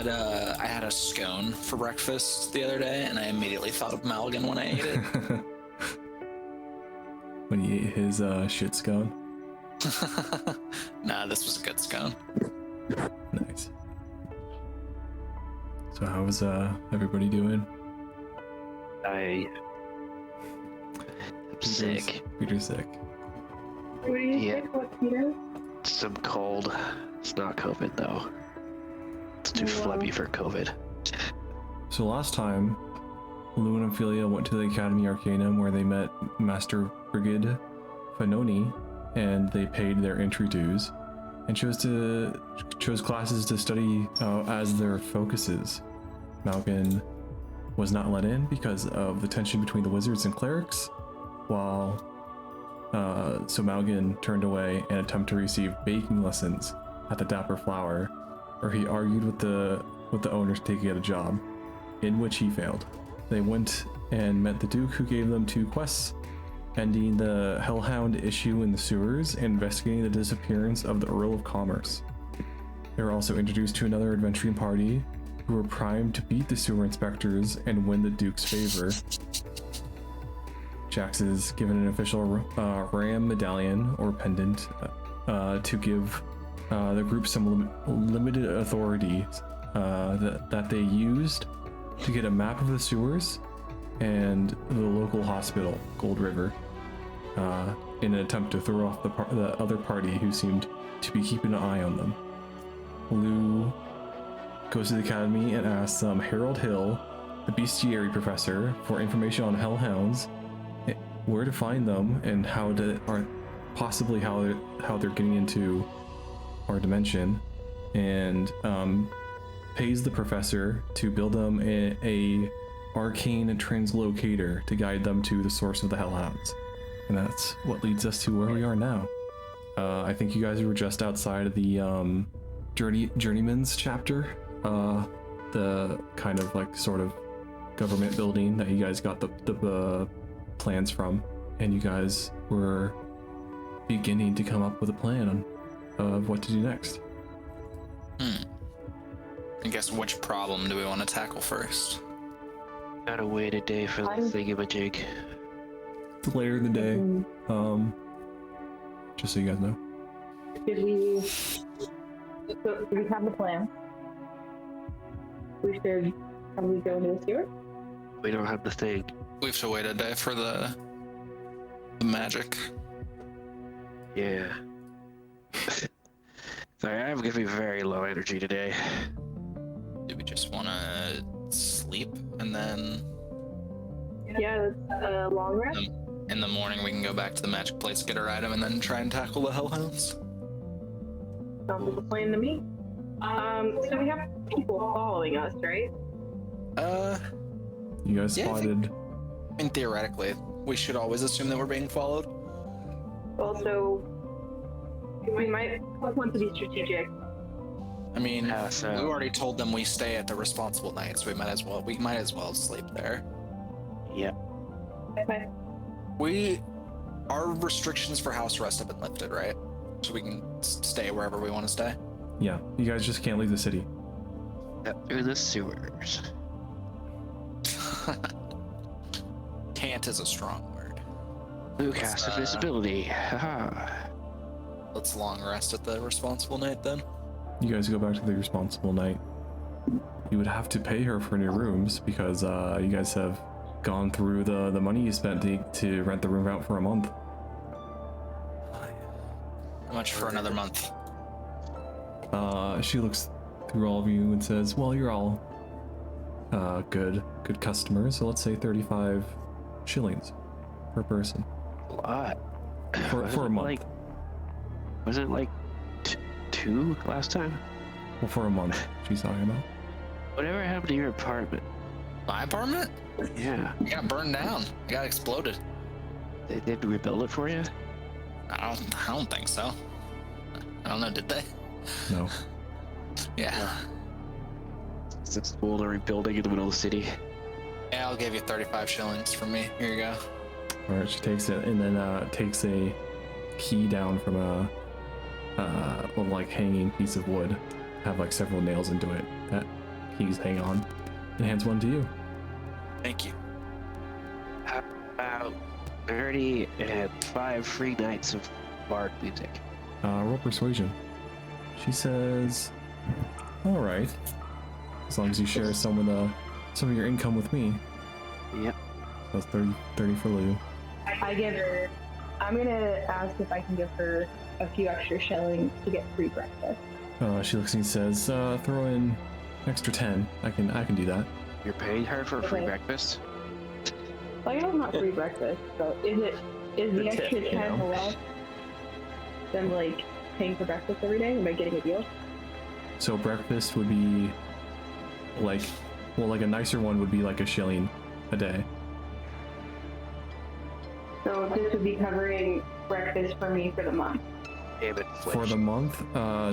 I had a scone for breakfast the other day, and I immediately thought of Malgan when I ate it. When he ate his shit scone. Nah, this was a good scone. Nice. So how's everybody doing? I'm sick. Peter's sick. What are you sick with, Peter? Some cold. It's not COVID though. It's too flubby for COVID. So last time, Lou and Ophelia went to the Academy Arcanum where they met Master Brigid Fanoni, and they paid their entry dues and chose classes to study as their focuses. Malgan was not let in because of the tension between the wizards and clerics, so Malgan turned away and attempted to receive baking lessons at the Dapper Flower, where he argued with the owners to get a job, in which he failed. They went and met the Duke, who gave them 2 quests, ending the Hellhound issue in the sewers and investigating the disappearance of the Earl of Commerce. They were also introduced to another adventuring party who were primed to beat the sewer inspectors and win the Duke's favor. Jax is given an official ram medallion or pendant to give the group some limited authority that they used to get a map of the sewers and the local hospital, Gold River, in an attempt to throw off the other party who seemed to be keeping an eye on them. Lou goes to the academy and asks Harold Hill, the bestiary professor, for information on hellhounds, where to find them, and how they're getting into our dimension, and pays the professor to build them a arcane translocator to guide them to the source of the hellhounds. And that's what leads us to where we are now. I think you guys were just outside of the Journeyman's chapter, the kind of like sort of government building that you guys got the plans from, and you guys were beginning to come up with a plan of what to do next. I guess which problem do we want to tackle first? Gotta wait a day for the thingamajig. It's later in the day. Just so you guys know. Do we have the plan? We should probably go into the sewer? We don't have the thing. We have to wait a day for the magic. Yeah. Sorry, I'm gonna be very low energy today. Do we just want to sleep and then Yeah, that's a long rest. in the morning we can go back to the magic place, get our item, and then try and tackle the hellhounds? Sounds like a plan to me. So we have people following us, right? You guys spotted. I mean, theoretically, we should always assume that we're being followed. Also, we might want to be strategic. I mean, Yeah, we so- already told them we stay at the responsible night, so we might as well sleep there. Yeah. Okay. Our restrictions for house arrest have been lifted, right? So we can stay wherever we want to stay. Yeah, you guys just can't leave the city. Through the sewers. Can't is a strong word. Blue cast invisibility. Haha. Let's long rest at the responsible night then. You guys go back to the responsible night. You would have to pay her for new rooms because you guys have gone through the money you spent to rent the room out for a month. How much for another month? She looks through all of you and says, well, you're all good customers, so let's say 35 shillings per person. A lot. For a month. Was it like 2 last time? Well, for a month, she's talking about. Whatever happened to your apartment? My apartment? Yeah. It got burned down. It got exploded. They did rebuild it for you? I don't think so. I don't know, did they? No. Yeah. Is it cool to rebuilding in the middle of the city? Yeah, I'll give you 35 shillings from me. Here you go. All right, she takes it and then takes a key down from a little like hanging piece of wood, have like several nails into it. he's hang on and hands one to you. Thank you. How about 30 and 5 free nights of bard music? Roll persuasion. She says, all right, as long as you share some of your income with me. Yep. So that's 30 for Lou. I give her. I'm gonna ask if I can give her a few extra shillings to get free breakfast. She looks and says, throw in extra 10. I can do that. You're paying her for free Okay. breakfast? Well, I know it's not free breakfast, so is the The extra tip, you 10 know? less than like paying for breakfast every day? Am I getting a deal? So breakfast would be like a nicer one would be like a shilling a day. So this would be covering breakfast for me for the month. Damn it, For the month,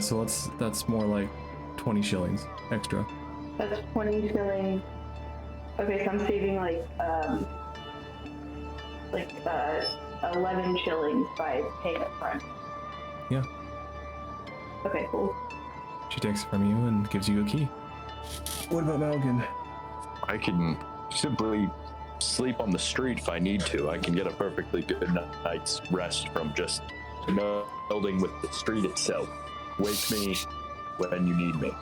so that's more like 20 shillings extra. That's 20 shillings. Okay, so I'm saving like 11 shillings by paying up front. Yeah. Okay, cool. She takes it from you and gives you a key. What about Malgan? I can simply sleep on the street if I need to. I can get a perfectly good night's rest from just melding with the street itself. Wake me when you need me.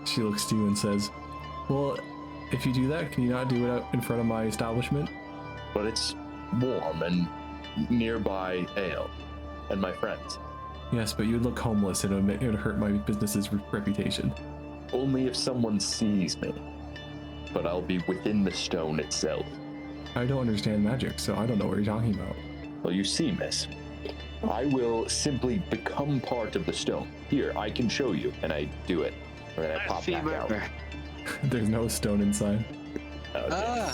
She looks to you and says, well, if you do that, can you not do it out in front of my establishment? But it's warm and nearby ale and my friends. Yes, but you'd look homeless and it would hurt my business's reputation. Only if someone sees me. But I'll be within the stone itself. I don't understand magic, so I don't know what you're talking about. Well, you see, miss, I will simply become part of the stone. Here, I can show you, and I do it. And then I pop back out. There's no stone inside. Okay.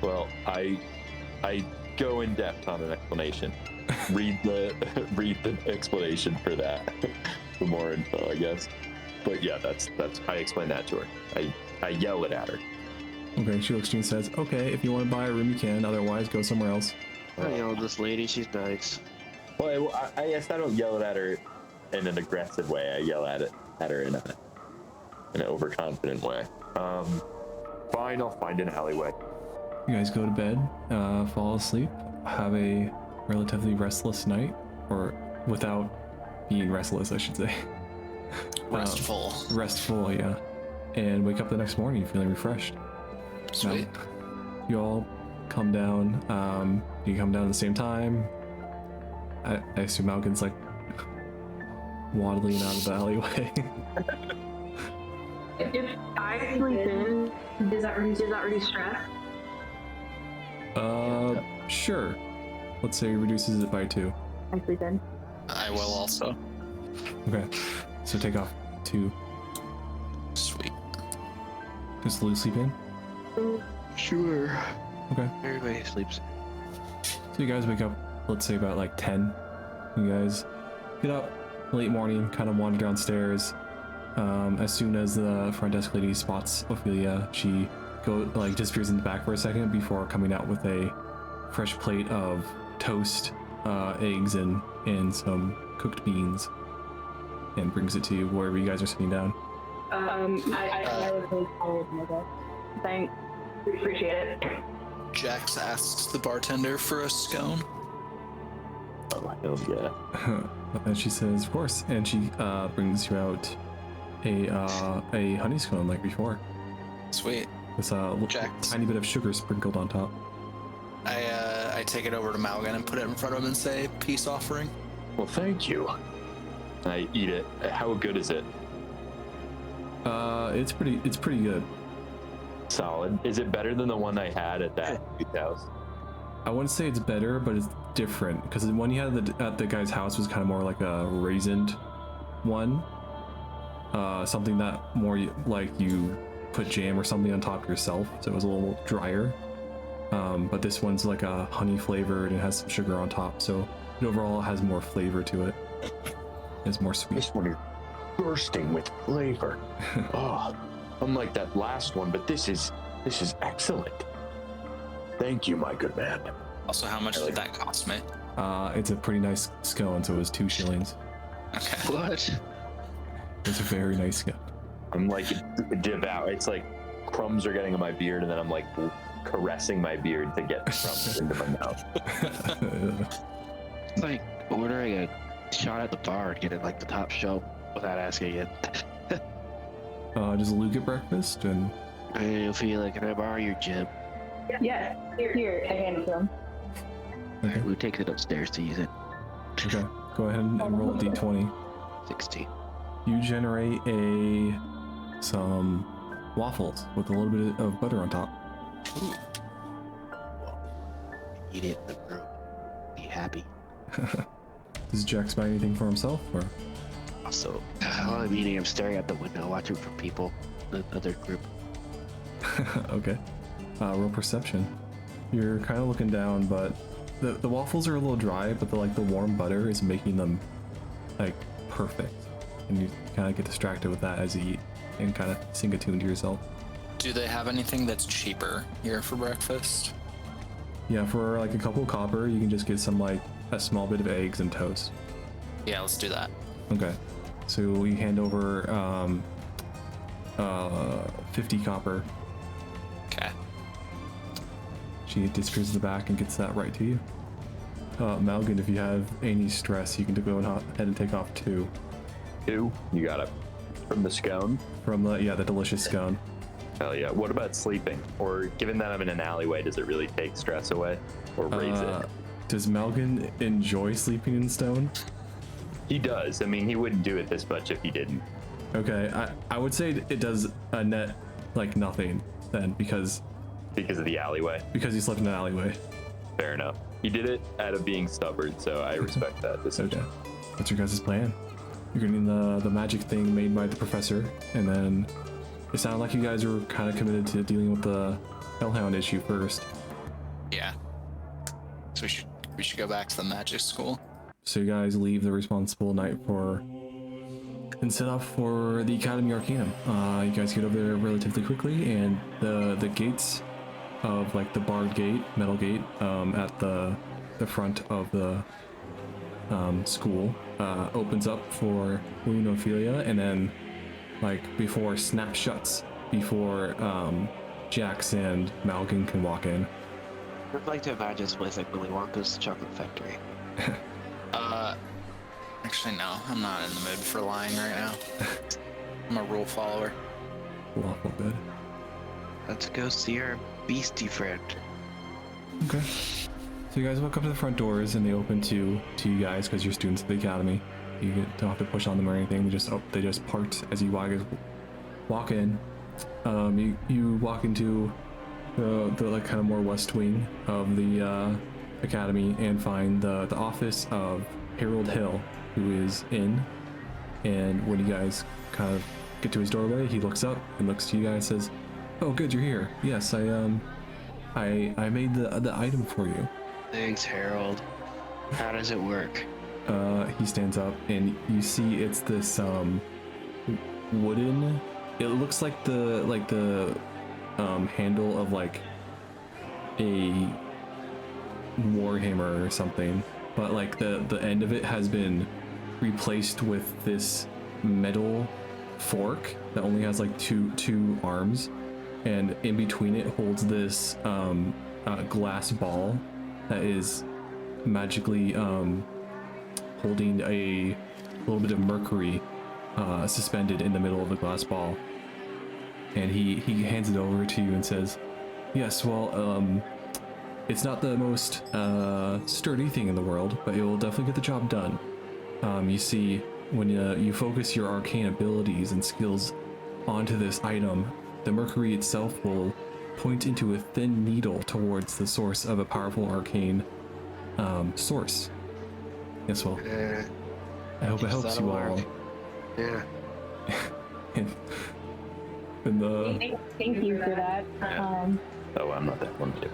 Well, I go in depth on an explanation. Read the explanation for that for more info, I guess. But yeah, that's I explain that to her. I yell it at her. Okay, she looks to you and says, okay, if you want to buy a room, you can. Otherwise, go somewhere else. I yell at this lady, she's nice. Well, I guess I don't yell it at her in an aggressive way. I yell at her in an overconfident way. Fine, I'll find an alleyway. You guys go to bed, fall asleep, have a relatively restless night, or without being restless, I should say. Restful. Restful, yeah. And wake up the next morning feeling refreshed. Sweet. You all come down. You come down at the same time. I assume Malkin's like waddling out of the alleyway. If I sleep in, does that reduce stress? Sure. Let's say he reduces it by 2. I sleep in. I will also. Okay. So take off 2. Sweet. Does Lou sleep in? Sure. Okay. Everybody sleeps. So you guys wake up, let's say about like 10. You guys get up, late morning, kind of wander downstairs. As soon as the front desk lady spots Ophelia, she disappears in the back for a second before coming out with a fresh plate of toast, eggs, and some cooked beans, and brings it to you wherever you guys are sitting down. I was really cold, Nova. Thanks. Appreciate it. Jax asks the bartender for a scone. Oh, hell yeah. And she says, of course, and she brings you out a honey scone like before. Sweet. With a Jax. tiny bit of sugar sprinkled on top. I take it over to Malgan and put it in front of him and say, peace offering. Well, thank you. I eat it. How good is it? It's pretty good. Solid. Is it better than the one I had at that house? I wouldn't say it's better, but it's different because the one you had at the guy's house was kind of more like a raisined one. Something that more like you put jam or something on top yourself, so it was a little drier. But this one's like a honey flavored and has some sugar on top, so it overall has more flavor to it. It's more sweet. This one is bursting with flavor. Oh, unlike that last one, but this is excellent. Thank you, my good man. Also, how much did that cost me? It's a pretty nice scone, so it was 2 shillings. Okay. What? It's a very nice scone. I'm like devout. It's like crumbs are getting on my beard, and then I'm like caressing my beard to get the crumbs into my mouth. It's like ordering a shot at the bar and getting like the top shelf without asking it. Does Luke get breakfast? And I feel like, can I borrow your gym? Yes. Here, I hand it to him. okay, Who takes it upstairs to use it? okay, go ahead and roll a d20. 16. You generate some waffles with a little bit of butter on top. Ooh. Eat it in the room. Be happy. Does Jax buy anything for himself, or? Also, while I'm eating, I'm staring out the window, watching for people. The other group. Okay. Roll perception. You're kind of looking down, but the waffles are a little dry, but the warm butter is making them like perfect, and you kind of get distracted with that as you eat and kind of sing a tune to yourself. Do they have anything that's cheaper here for breakfast? Yeah, for like a couple copper, you can just get some like a small bit of eggs and toast. Yeah, let's do that. Okay. So you hand over 50 copper. Okay. She disappears in the back and gets that right to you. Malgan, if you have any stress, you can go ahead and take off 2 2? You got it. From the scone? from the delicious scone. Hell yeah. What about sleeping? Or given that I'm in an alleyway, does it really take stress away? Or raise it? Does Malgan enjoy sleeping in stone? He does. I mean, he wouldn't do it this much if he didn't. Okay, I would say it does a net like nothing then because Because of the alleyway. you slept in an alleyway. Fair enough. He did it out of being stubborn, so I respect that decision. Okay. What's your guys' plan? You're getting the magic thing made by the professor, and then it sounded like you guys were kind of committed to dealing with the Hellhound issue first. Yeah. So we should go back to the magic school. So you guys leave the responsible night and set off for the Academy Arcanum. You guys get over there relatively quickly, and the gates of like the barred gate, metal gate, at the front of the school opens up for William and Ophelia, and then like before snap shuts before Jax and Malgan can walk in. I'd like to imagine this place like Willy Wonka's chocolate factory. Actually, no, I'm not in the mood for lying right now. I'm a rule follower. Lawful good. Let's go see our beastie friend. Okay. So you guys walk up to the front doors, and they open to you guys because you're students of the academy. You don't have to push on them or anything. They just part as you walk in. You walk into the like kind of more west wing of the academy and find the office of Harold Hill, who is in. And when you guys kind of get to his doorway, he looks up and looks to you guys and says, "Oh, good, you're here. Yes, I made the item for you." Thanks, Harold. How does it work? He stands up and you see it's this wooden. It looks like the handle of like a warhammer or something, but like the end of it has been replaced with this metal fork that only has like two arms, and in between it holds this glass ball that is magically holding a little bit of mercury suspended in the middle of the glass ball. And he hands it over to you and says, "Yes, well, it's not the most sturdy thing in the world, but it will definitely get the job done. You see, when you focus your arcane abilities and skills onto this item, the mercury itself will point into a thin needle towards the source of a powerful arcane source. Yes, well, I hope it helps you all." Yeah. and the Thank you for that. Oh, I'm not that one too.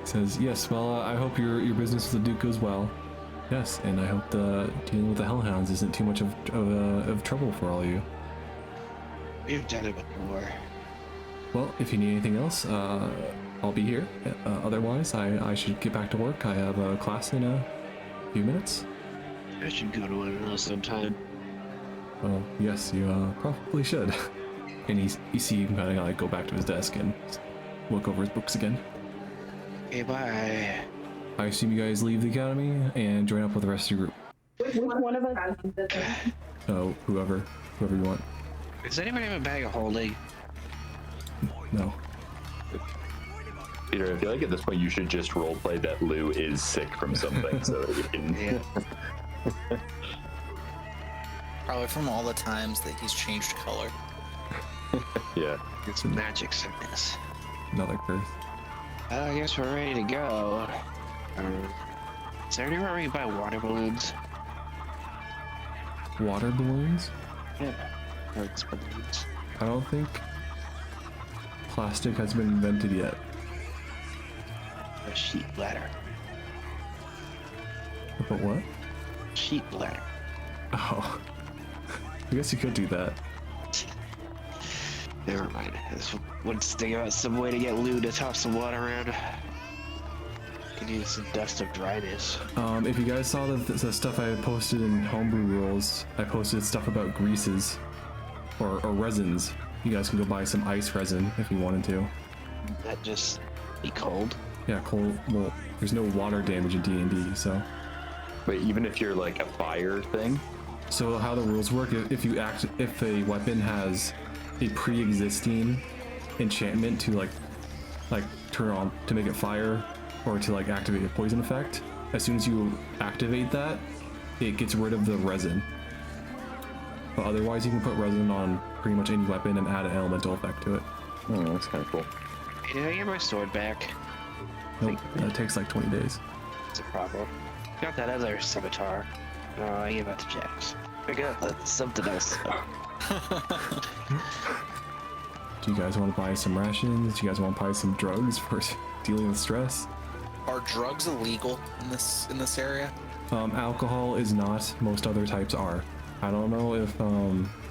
says, "Yes, well, I hope your business with the Duke goes well. Yes, and I hope the dealing with the Hellhounds isn't too much of trouble for all of you. We've done it before. Well, if you need anything else, I'll be here. Otherwise, I should get back to work. I have a class in a few minutes." I should go to one of those sometime. Well, yes, you probably should. And you see him kind of like go back to his desk and look over his books again. Okay, bye. I assume you guys leave the academy and join up with the rest of your group. Which one of us has this? Oh, whoever you want. Does anybody have a bag of holding? No. Peter, I feel like at this point you should just roleplay that Lou is sick from something so that we can. Yeah. Probably from all the times that he's changed color. Yeah. It's magic sickness. Another curse. I guess we're ready to go. Is there anywhere we can buy water balloons? Water balloons? Yeah. Balloons. I don't think plastic has been invented yet. A sheet ladder. But what? Sheet ladder. Oh. I guess you could do that. Never mind. I just wanted to think about some way to get Lou to toss some water around. Could use some dust of dryness. If you guys saw the stuff I posted in Homebrew Rules, I posted stuff about greases or resins. You guys can go buy some ice resin if you wanted to. That just be cold. Yeah, cold. Well, there's no water damage in D&D, so. But even if you're like a fire thing, So how the rules work? If a weapon has a pre-existing enchantment to like turn on to make it fire or to like activate a poison effect, as soon as you activate that, it gets rid of the resin. But otherwise, you can put resin on pretty much any weapon and add an elemental effect to it. oh, that's kind of cool. Hey, did I get my sword back? Nope, that takes like 20 days. It's a problem. Got that other scimitar. No, I gave that to Jax. I got something else. Do you guys want to buy some rations? Do you guys want to buy some drugs for dealing with stress? Are drugs illegal in this area? Alcohol is not. Most other types are. I don't know if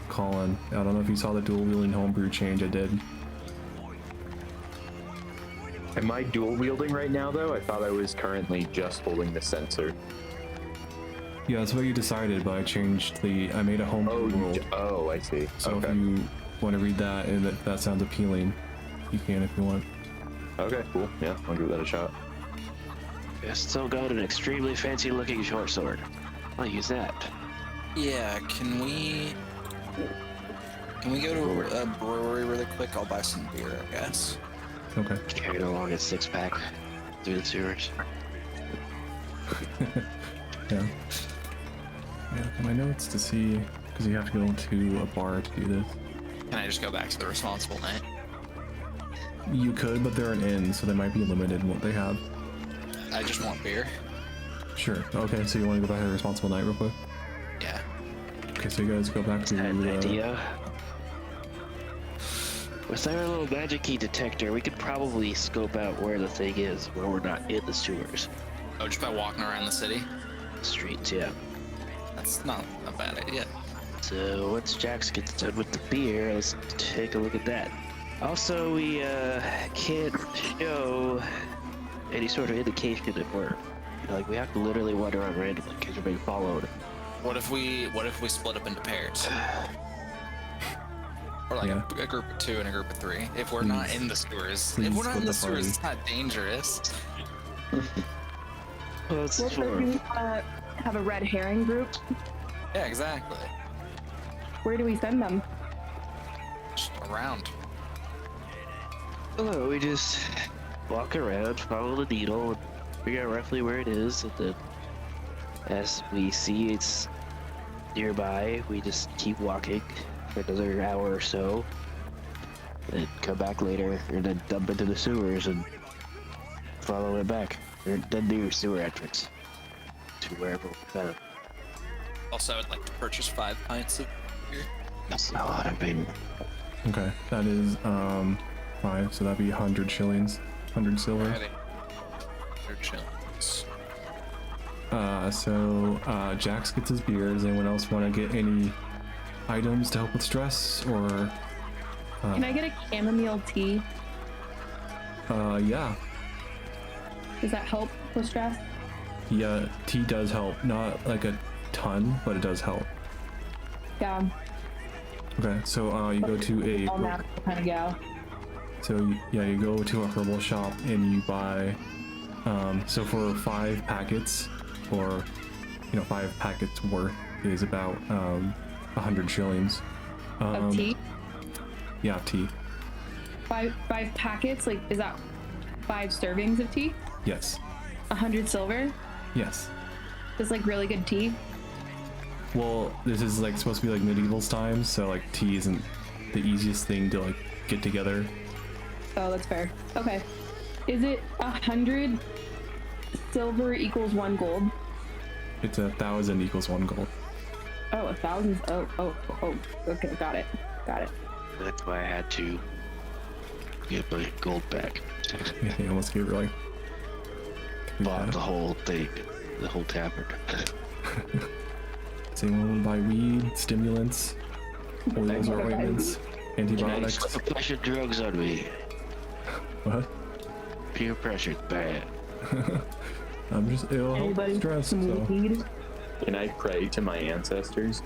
Colin. I don't know if you saw the dual wielding homebrew change I did. Am I dual wielding right now though? I thought I was currently just holding the sensor. Yeah, that's what you decided, but I made a homebrew rule. Oh, I see. So Okay. if you want to read that and that sounds appealing, you can if you want. Okay, cool. Yeah, I'll give that a shot. I still got an extremely fancy looking short sword. I'll use that. Yeah, can we go to a brewery really quick? I'll buy some beer, I guess. Okay. Carried along a 6-pack through the sewers. Yeah. Yeah, look at my notes to see, because you have to go to a bar to do this. Can I just go back to the responsible night? You could, but they're an inn, so they might be limited in what they have. I just want beer. Sure. Okay, so you want to go back to the responsible night real quick? Yeah. Okay, so you guys go back to An idea. With our little magic key detector, we could probably scope out where the thing is when we're not in the sewers. Oh, just by walking around the city? Streets, yeah. That's not a bad idea. So once Jax gets done with the beer, let's take a look at that. Also, we can't show any sort of indication if we're we have to literally wander around randomly because we're being followed. What if we split up into pairs? Or like Yeah. a group of 2 and a group of 3. If we're not in the sewers. Please If we're not in split the the party. sewers, it's not dangerous. Well, it's Well, so do we have a red herring group? Yeah, exactly. Where do we send them? Just around. Hello, we just walk around, follow the needle, and figure out roughly where it is, and then as we see it's nearby, we just keep walking for another hour or so, then come back later, and then dump into the sewers and follow it back. Or the new sewer entrance to wherever we found. Also, I'd like to purchase 5 pints of beer. That's not a lot of beer. Okay, that is 5, so that'd be 100 shillings, 100 silver. Alrighty. They're chillings. So Jax gets his beer. Does anyone else want to get any items to help with stress, or? Can I get a chamomile tea? Yeah, Does that help with stress? yeah. Tea does help, not like a ton, but it does help. Yeah. Okay, so you go to a all natural kind of gal. you go to a herbal shop and you buy so for 5 packets, or 5 packets worth is about 100 shillings. Of tea? Yeah, tea. Five packets? Like, is that 5 servings of tea? Yes. 100 silver? Yes. That's like really good tea. Well, this is like supposed to be like medieval times, so like tea isn't the easiest thing to like get together. Oh, that's fair. Okay. Is it 100 silver equals 1 gold? It's 1,000 equals 1 gold. Oh, 1,000. Oh. Okay, got it. That's why I had to get my gold back. You almost gave it like Bought the whole thing, the whole tavern. Does anyone buy weed, stimulants, oils or ointments, antibiotics? Pressure drugs on me. What? Peer pressure's bad. I'm just ill, Anybody stressed. some So. weed? Can I pray to my ancestors?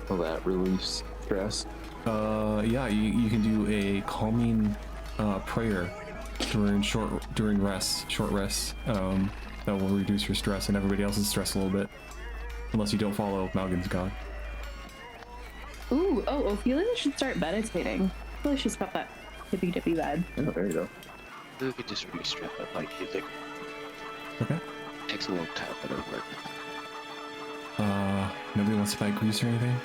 Will that relieve stress? Yeah, you can do a calming prayer during short rests. That will reduce your stress and everybody else's stress a little bit, unless you don't follow Malgin's god. Ooh, Ophelia should start meditating. I feel like she's got that hippy-dippy vibe. Oh, there you go. We could just re-strap up like music. Okay. Takes a long time, but it'll work. Nobody wants to buy grease or anything?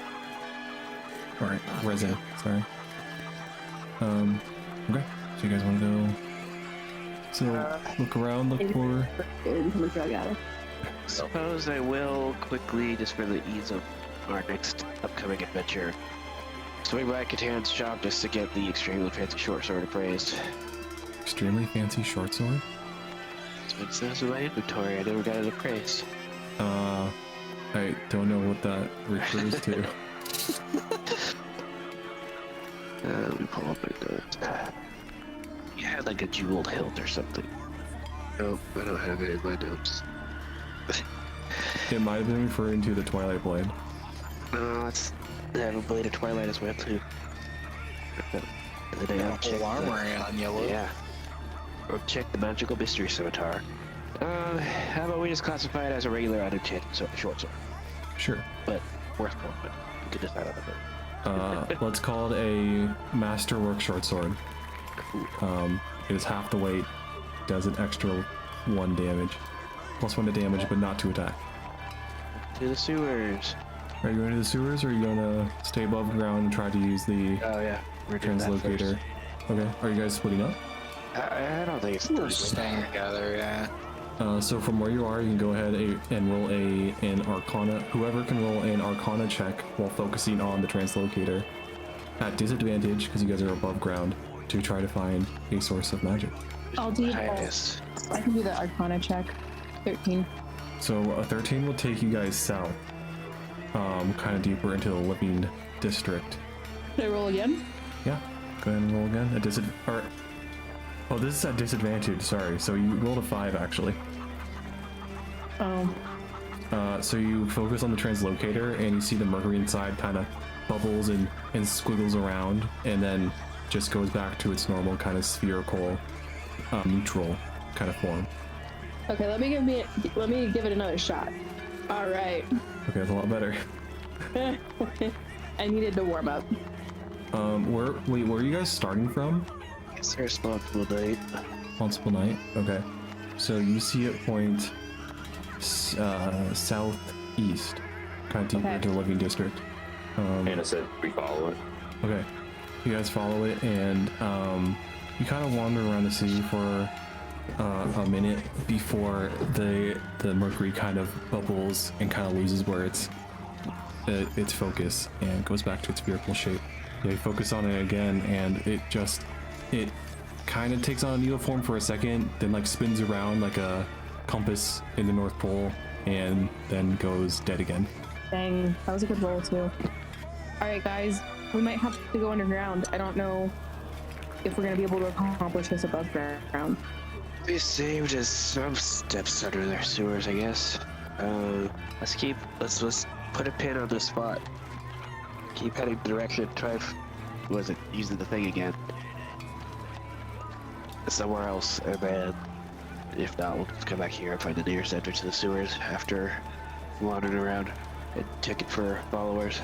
Or resin, sorry. Okay. So you guys want to go? So look around, look for. Suppose I will quickly, just for the ease of our next upcoming adventure, swing by Katan's shop just to get the extremely fancy short sword appraised. Extremely fancy short sword. That's what it says in my inventory. I never got it appraised. I don't know what that refers to. Let me pull up my notes. You had like a jeweled hilt or something. Nope, I don't have it in my notes. It might have been referring to the Twilight Blade. No, it's a Blade of Twilight as well too. And then I Got whole armor on yellow. Yeah. Or check the magical mystery scimitar. How about we just classify it as a regular unenchanted short sword? Sure. But worth more, but you can decide on it. Let's call it a masterwork short sword. Cool. It is half the weight, does an extra 1 damage. Plus 1 to damage, but not to attack. To the sewers. Are you going to the sewers, or are you going to stay above ground and try to use the Oh yeah, we're doing that translocator? Okay, are you guys splitting up? first. I don't think it's We're staying together, yeah. So from where you are, you can go ahead and roll an Arcana. Whoever can roll an Arcana check while focusing on the translocator at disadvantage, because you guys are above ground, to try to find a source of magic. I'll do Highest. I can do the Arcana check. 13. So a 13 will take you guys south, kind of deeper into the living district. Should I roll again? Yeah, go ahead and roll again. Oh, this is at disadvantage, sorry. So you rolled a 5, actually. Oh. So you focus on the translocator, and you see the mercury inside kind of bubbles and squiggles around, and then just goes back to its normal kind of spherical, neutral kind of form. Okay, let me give it another shot. All right. Okay, that's a lot better. I needed to warm up. Where are you guys starting from? It's our responsible night. Responsible night. Okay. So you see it point southeast, kind of deeper Okay. into the living district. Anna said we follow it. Okay. You guys follow it, and you kind of wander around the city for a minute before the mercury kind of bubbles and kind of loses where its focus and goes back to its spherical shape. Yeah, you focus on it again, and it kind of takes on a needle form for a second, then like spins around like a compass in the North Pole, and then goes dead again. Dang, that was a good roll too. All right, guys, we might have to go underground. I don't know if we're gonna be able to accomplish this above ground. We saved us some steps under their sewers, I guess. Let's put a pin on this spot. keep heading the direction. Try, was it using the thing again? Somewhere else, and then if not, we'll just come back here and find the nearest entrance to the sewers after wandering around and checking for followers.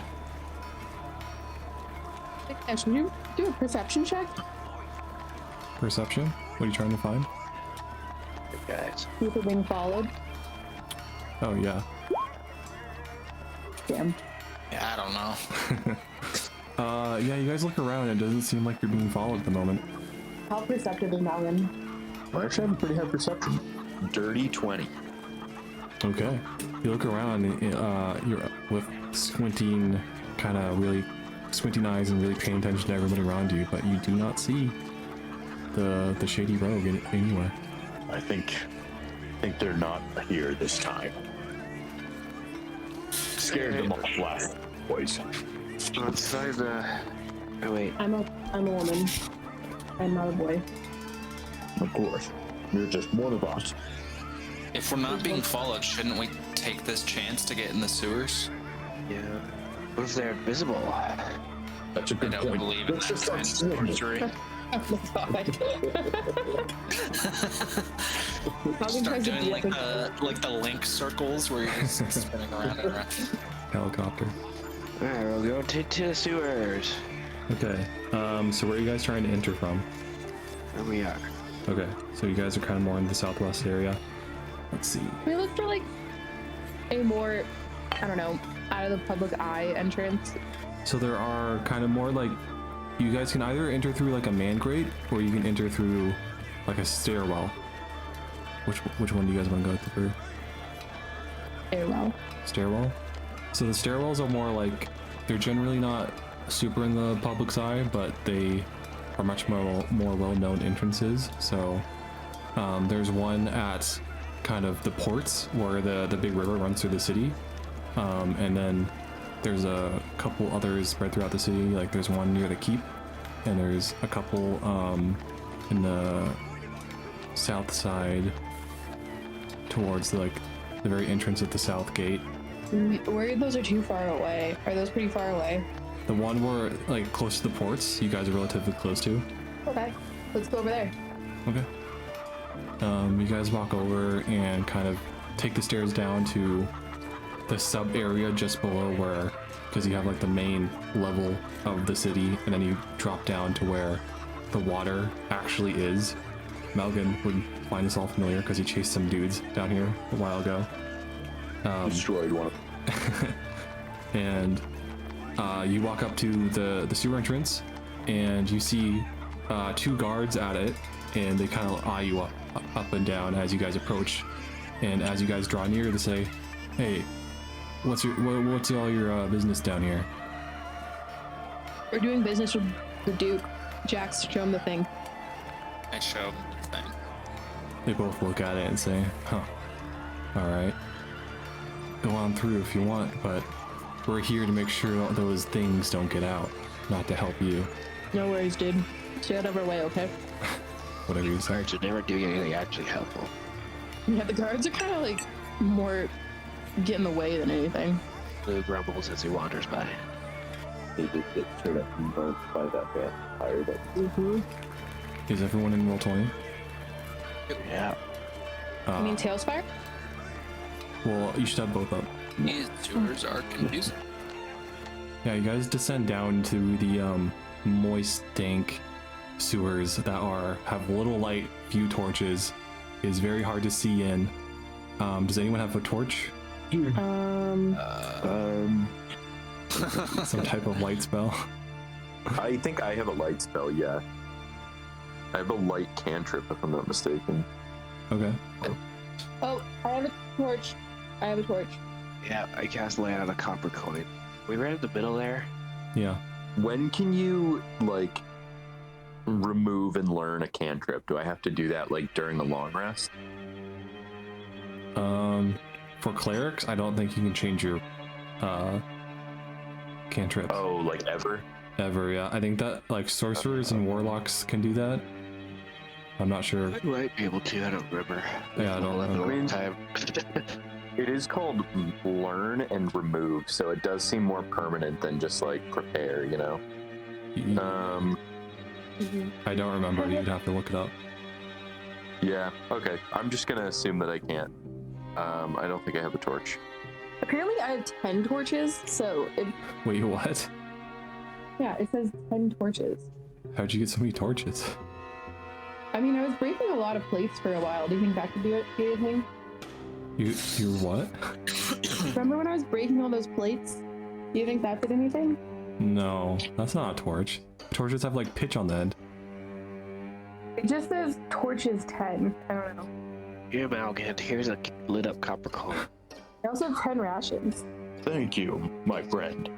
Should you do a perception check? Perception? What are you trying to find? Good guys. See if we're being followed. Oh, yeah. Damn. Yeah, I don't know. Yeah, you guys look around. It doesn't seem like you're being followed at the moment. How perceptive is Malvin? I actually have a pretty high perception. Dirty 20. Okay. You look around, you're with squinting, kind of really squinting eyes and really paying attention to everybody around you, but you do not see the shady rogue anywhere. I think they're not here this time. Scared them off last, boys. Let's find the. Oh wait. I'm a woman. I'm not a boy. Of course. You're just one of us. If we're not being followed, shouldn't we take this chance to get in the sewers? Yeah. What if they're invisible? That's a I good don't point. believe in Let's that just kind of start swimming. sorcery. Oh my god. Start doing like the link circles where you're just spinning around and around. Helicopter. Alright, we'll go to the sewers. Okay. So where are you guys trying to enter from? There we are. Okay. So you guys are kind of more in the southwest area. Let's see. We look for like a more, I don't know, out of the public eye entrance. So there are kind of more like, you guys can either enter through like a man grate, or you can enter through like a stairwell. Which one do you guys want to go through? Stairwell. Stairwell? So the stairwells are more like, they're generally not super in the public's eye, but they are much more well-known entrances. So there's one at kind of the ports where the big river runs through the city, and then there's a couple others spread throughout the city. Like there's one near the keep, and there's a couple in the south side towards like the very entrance at the south gate. Where those are too far away. Are those pretty far away? The one where like close to the ports, you guys are relatively close to. Okay, let's go over there. Okay. You guys walk over and kind of take the stairs down to the sub area just below where, because you have like the main level of the city, and then you drop down to where the water actually is. Malgan would find this all familiar because he chased some dudes down here a while ago. Destroyed one of them. And you walk up to the sewer entrance, and you see two guards at it, and they kind of eye you up and down as you guys approach. And as you guys draw near, they say, "Hey, what's all your business down here?" We're doing business with the Duke. Jax, show him the thing. I show the thing. They both look at it and say, "Huh, all right. Go on through if you want, but we're here to make sure those things don't get out, not to help you." No worries, dude. Stay out of our way, okay? Whatever you say. Guards are never doing anything actually helpful. Yeah, the guards are kind of like more get in the way than anything. Blue grumbles as he wanders by. They did get straight up and burnt by that vampire. That Is everyone in roll 20? Yeah. You mean Tailspire? Well, you should have both up. These sewers are confusing. Yeah, you guys descend down to the moist, dank sewers that have little light, few torches. It is very hard to see in. Does anyone have a torch? Some type of light spell? I think I have a light spell, yeah. I have a light cantrip, if I'm not mistaken. Okay. Oh, I have a torch. Yeah, I cast Lay on a copper coin. We ran in the middle there. Yeah. When can you, like, remove and learn a cantrip? Do I have to do that, like, during a long rest? For clerics, I don't think you can change your cantrips. Oh, like, ever? Ever, yeah. I think that, like, sorcerers and warlocks can do that. I'm not sure. I might be able to, I don't remember. Yeah, I don't remember. Time. It is called learn and remove, so it does seem more permanent than just like prepare, you know? I don't remember. You'd have to look it up. Yeah, okay. I'm just gonna assume that I can't. I don't think I have a torch. Apparently, I have 10 torches. So if Wait, what? yeah, it says 10 torches. How'd you get so many torches? I mean, I was breaking a lot of plates for a while. Do you think that could be anything? You're what? Remember when I was breaking all those plates? Do you think that did anything? No, that's not a torch. Torches have like pitch on the end. It just says torches 10. I don't know. Here, Malgan, here's a lit up copper coin. I also have 10 rations. Thank you, my friend.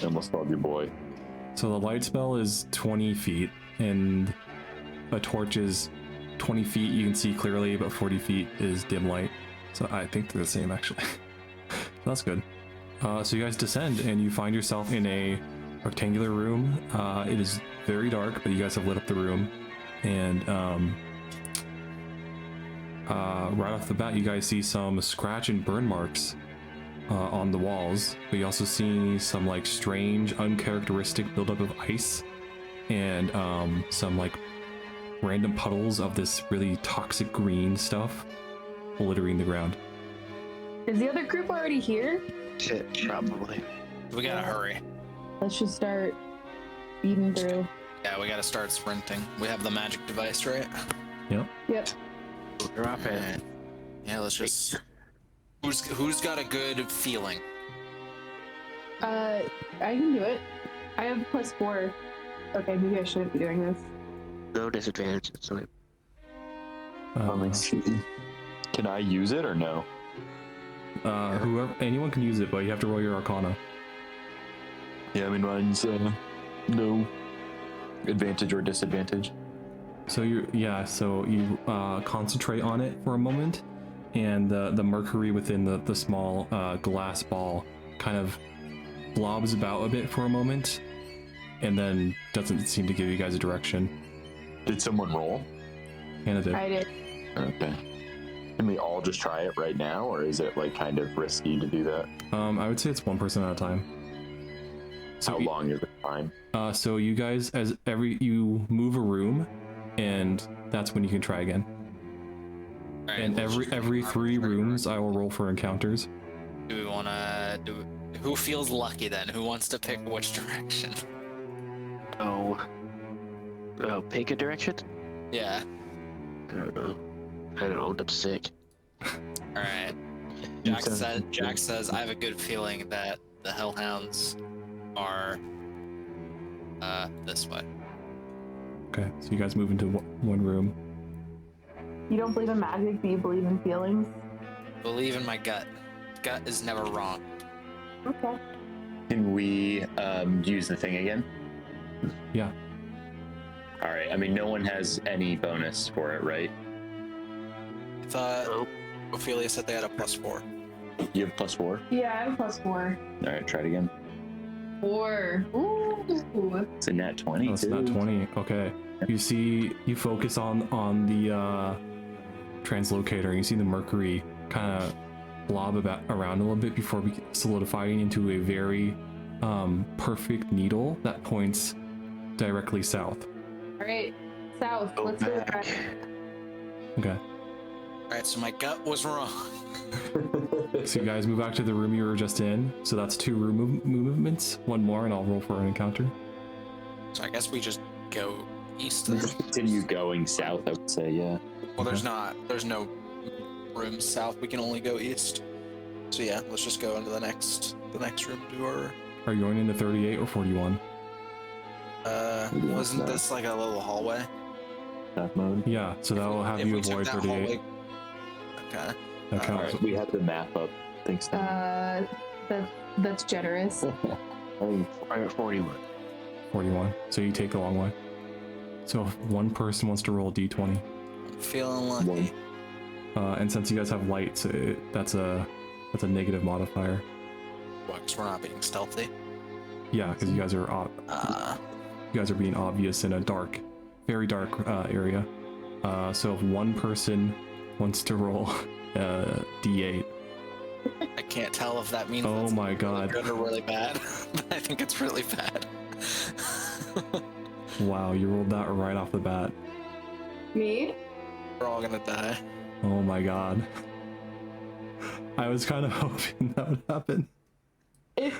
I almost called you boy. So the light spell is 20 feet, and a torch is 20 feet. You can see clearly, but 40 feet is dim light. So I think they're the same, actually. That's good. So you guys descend, and you find yourself in a rectangular room. It is very dark, but you guys have lit up the room. And right off the bat, you guys see some scratch and burn marks on the walls, but you also see some like strange, uncharacteristic buildup of ice and some like random puddles of this really toxic green stuff littering the ground. Is the other group already here? Shit, probably. We gotta hurry. Let's just start speeding through. Yeah, we gotta start sprinting. We have the magic device, right? Yep. Drop it. Alright. Yeah, let's just. Who's got a good feeling? I can do it. I have +4. Okay, maybe I shouldn't be doing this. No disadvantage. So Can I use it or no? Anyone can use it, but you have to roll your Arcana. Yeah, I mean mine's no advantage or disadvantage. So you concentrate on it for a moment, and the mercury within the small glass ball kind of blobs about a bit for a moment, and then doesn't seem to give you guys a direction. Did someone roll? Hannah did. I did. Okay. Can we all just try it right now, or is it like kind of risky to do that? I would say it's one person at a time. So How long is the time? So you guys, you move a room, and that's when you can try again. All right, And every 3 rooms, I will roll for encounters. Do we wanna do? Who feels lucky then? Who wants to pick which direction? Oh, pick a direction? Yeah. I don't know. I'm sick. All right. Jack says I have a good feeling that the Hellhounds are this way. Okay, so you guys move into one room. You don't believe in magic, but you believe in feelings? Believe in my gut. Gut is never wrong. Okay. Can we use the thing again? Yeah. All right. I mean, no one has any bonus for it, right? I thought Ophelia said they had a +4. You have +4? Yeah, I have +4. All right, try it again. 4. Ooh. It's a nat 20. Oh, it's not 20. Okay. You focus on the translocator, and you see the mercury kind of blob around a little bit before solidifying into a very perfect needle that points directly south. All right, south. Go Let's do it. back. Okay. All right, so my gut was wrong. So you guys move back to the room you were just in. So that's 2 room movements. 1 more, and I'll roll for an encounter. So I guess we just go east then. Continue going south, I would say, yeah. Well, there's no rooms south. We can only go east. So yeah, let's just go into the next room to our. Are you going into 38 or 41? Wasn't this like a little hallway? That mode. Yeah, so that will have If you we took avoid that 38. hallway- Okay. That All counts. right, we have the map up. Thanks. That's generous. I'm at 41. 41. So you take the long way. So if one person wants to roll d20, I'm feeling lucky. and since you guys have lights, that's a negative modifier. Well, 'cause we're not being stealthy. Yeah, because you guys are being obvious in a very dark area. So if one person wants to roll d8, I can't tell if that means Oh that's my really god. good or really bad. I think it's really bad. Wow, you rolled that right off the bat. Me? We're all gonna die. Oh my god. I was kind of hoping that would happen. Is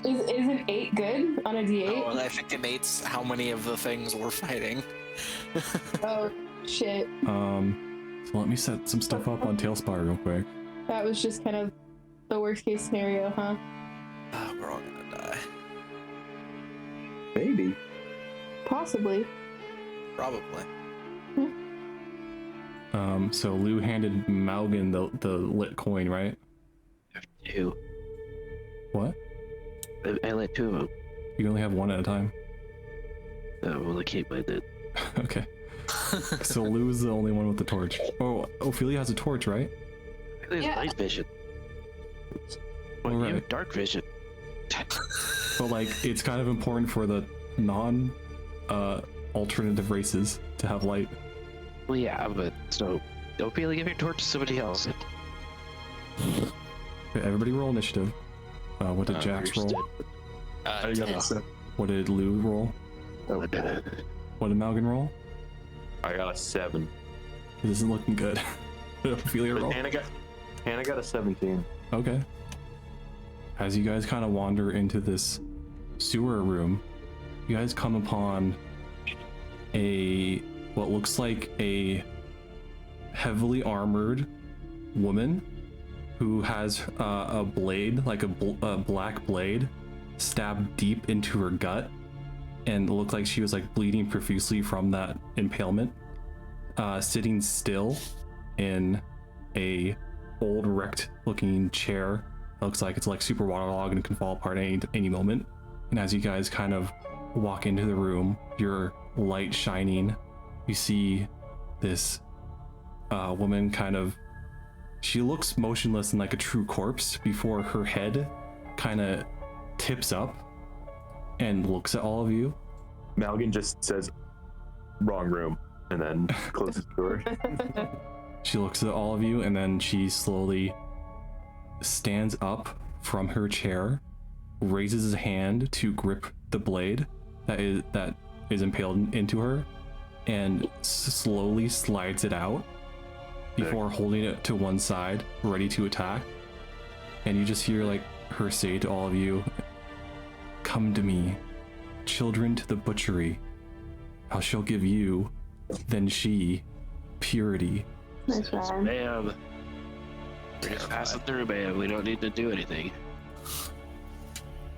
an 8 good on a D8? Oh, I think it mates how many of the things we're fighting. Oh shit. So let me set some stuff up on Tailspire real quick. That was just kind of the worst case scenario, huh? We're all gonna die. Maybe. Possibly. Probably. So Lou handed Malgan the lit coin, right? Two. What? I let two of them. You only have one at a time. Well, I keep my did. Okay. So Lou's the only one with the torch. Oh, Ophelia has a torch, right? There's Yeah. night vision. Well, you Alright. have dark vision. But like, it's kind of important for the non alternative races to have light. Well, yeah, but so don't feel like give your torch to somebody else. Okay, everybody roll initiative. What did Jax roll? I got a 7. What did Lou roll? What did Malgan roll? I got a 7. This isn't looking good. What did Ophelia roll? Hannah got a 17. Okay. As you guys kind of wander into this sewer room, you guys come upon what looks like a heavily armored woman who has a blade, like a black blade, stabbed deep into her gut, and it looked like she was like bleeding profusely from that impalement, sitting still in a old wrecked looking chair. It looks like it's like super waterlogged and can fall apart any moment. And as you guys kind of walk into the room, your light shining, you see this woman kind of, she looks motionless and like a true corpse before her head kind of tips up and looks at all of you. Malgan just says, wrong room, and then closes the door. She looks at all of you and then she slowly stands up from her chair, raises his hand to grip the blade that is impaled into her, and slowly slides it out before holding it to one side, ready to attack. And you just hear like her say to all of you, "Come to me, children to the butchery. I shall give you, then she, purity." Nice round. Ma'am. We're just passing through, ma'am. We don't need to do anything.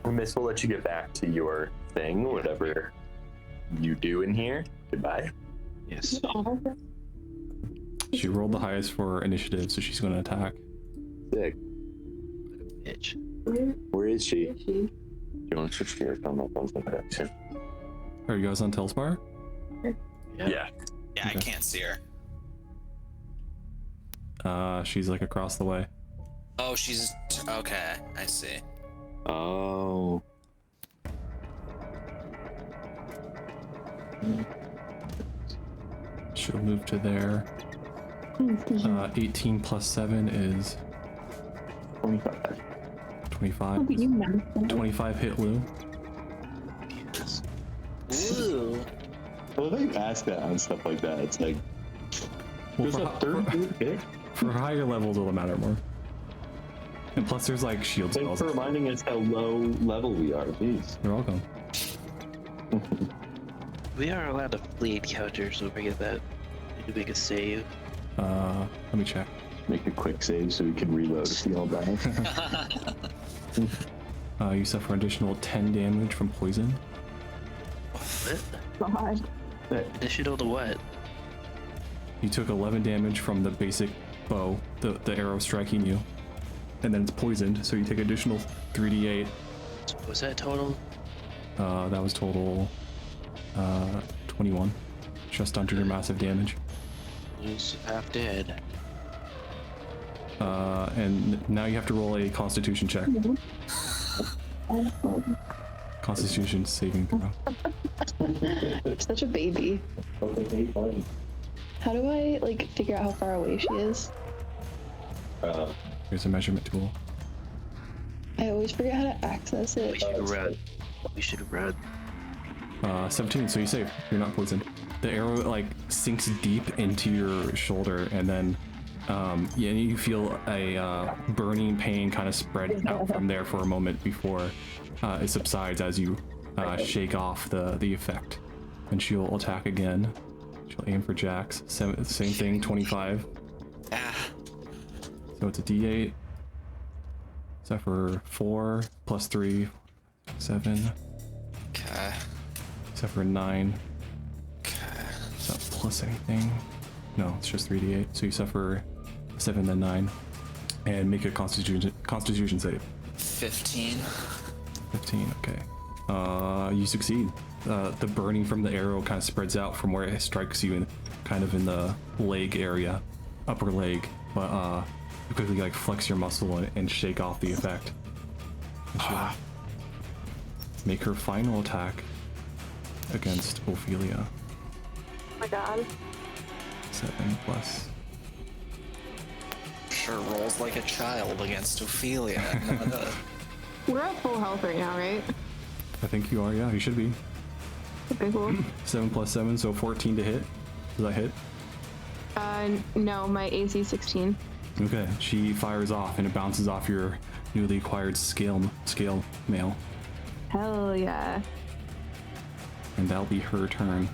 Miss, we'll let you get back to your thing, whatever you do in here. Goodbye. Yes. She rolled the highest for initiative, so she's going to attack. Sick. Bitch. Where is she? Do you want to switch to your phone? My phone's in production. Are you guys on Telspire? Yeah. Yeah, I Okay. can't see her. She's like across the way. Oh, she's okay. I see. Oh. She'll move to there. 18 plus 7 is 25. 25. 25 hit Lou. Ooh. Well, they ask that on stuff like that. It's like, Well, there's a third hit. for higher levels, it'll matter more. And plus, there's like shield Thanks spells. for reminding us how low level we are, please. You're welcome. We are allowed to flee encounters, don't forget that. Need to make a save. Let me check. Make a quick save so we can reload if we all die. You suffer an additional 10 damage from poison. What? God. Additional to what? You took 11 damage from the basic bow, the arrow striking you. And then it's poisoned, so you take additional 3d8. Was that total? That was total 21. Just under your massive damage. He's half dead. And now you have to roll a constitution check. Constitution saving throw. Such a baby. How do I like figure out how far away she is? Here's a measurement tool. I always forget how to access it. We should run. We should run. 17, so you save. You're not poisoned. The arrow like sinks deep into your shoulder, and then yeah, you feel a burning pain kind of spread out from there for a moment before it subsides as you shake off the effect. And she'll attack again. She'll aim for Jax. Same thing, 25. So it's a D8. Except for 4 plus 3, 7. Okay. Except for 9. Okay. Is that plus anything? No, it's just 3d8. So you suffer 7 then 9. And make a constitution save. 15. 15, okay. You succeed. The burning from the arrow kind of spreads out from where it strikes you, in kind of in the leg area, upper leg. But you quickly like flex your muscle and shake off the effect. And she'll make her final attack against Ophelia. Oh my god. 7 plus. Sure rolls like a child against Ophelia. We're at full health right now, right? I think you are, yeah, you should be. Okay, cool. 7 plus 7, so 14 to hit. Does that hit? No, my AC 16. Okay, she fires off and it bounces off your newly acquired scale mail. Hell yeah. And that'll be her turn.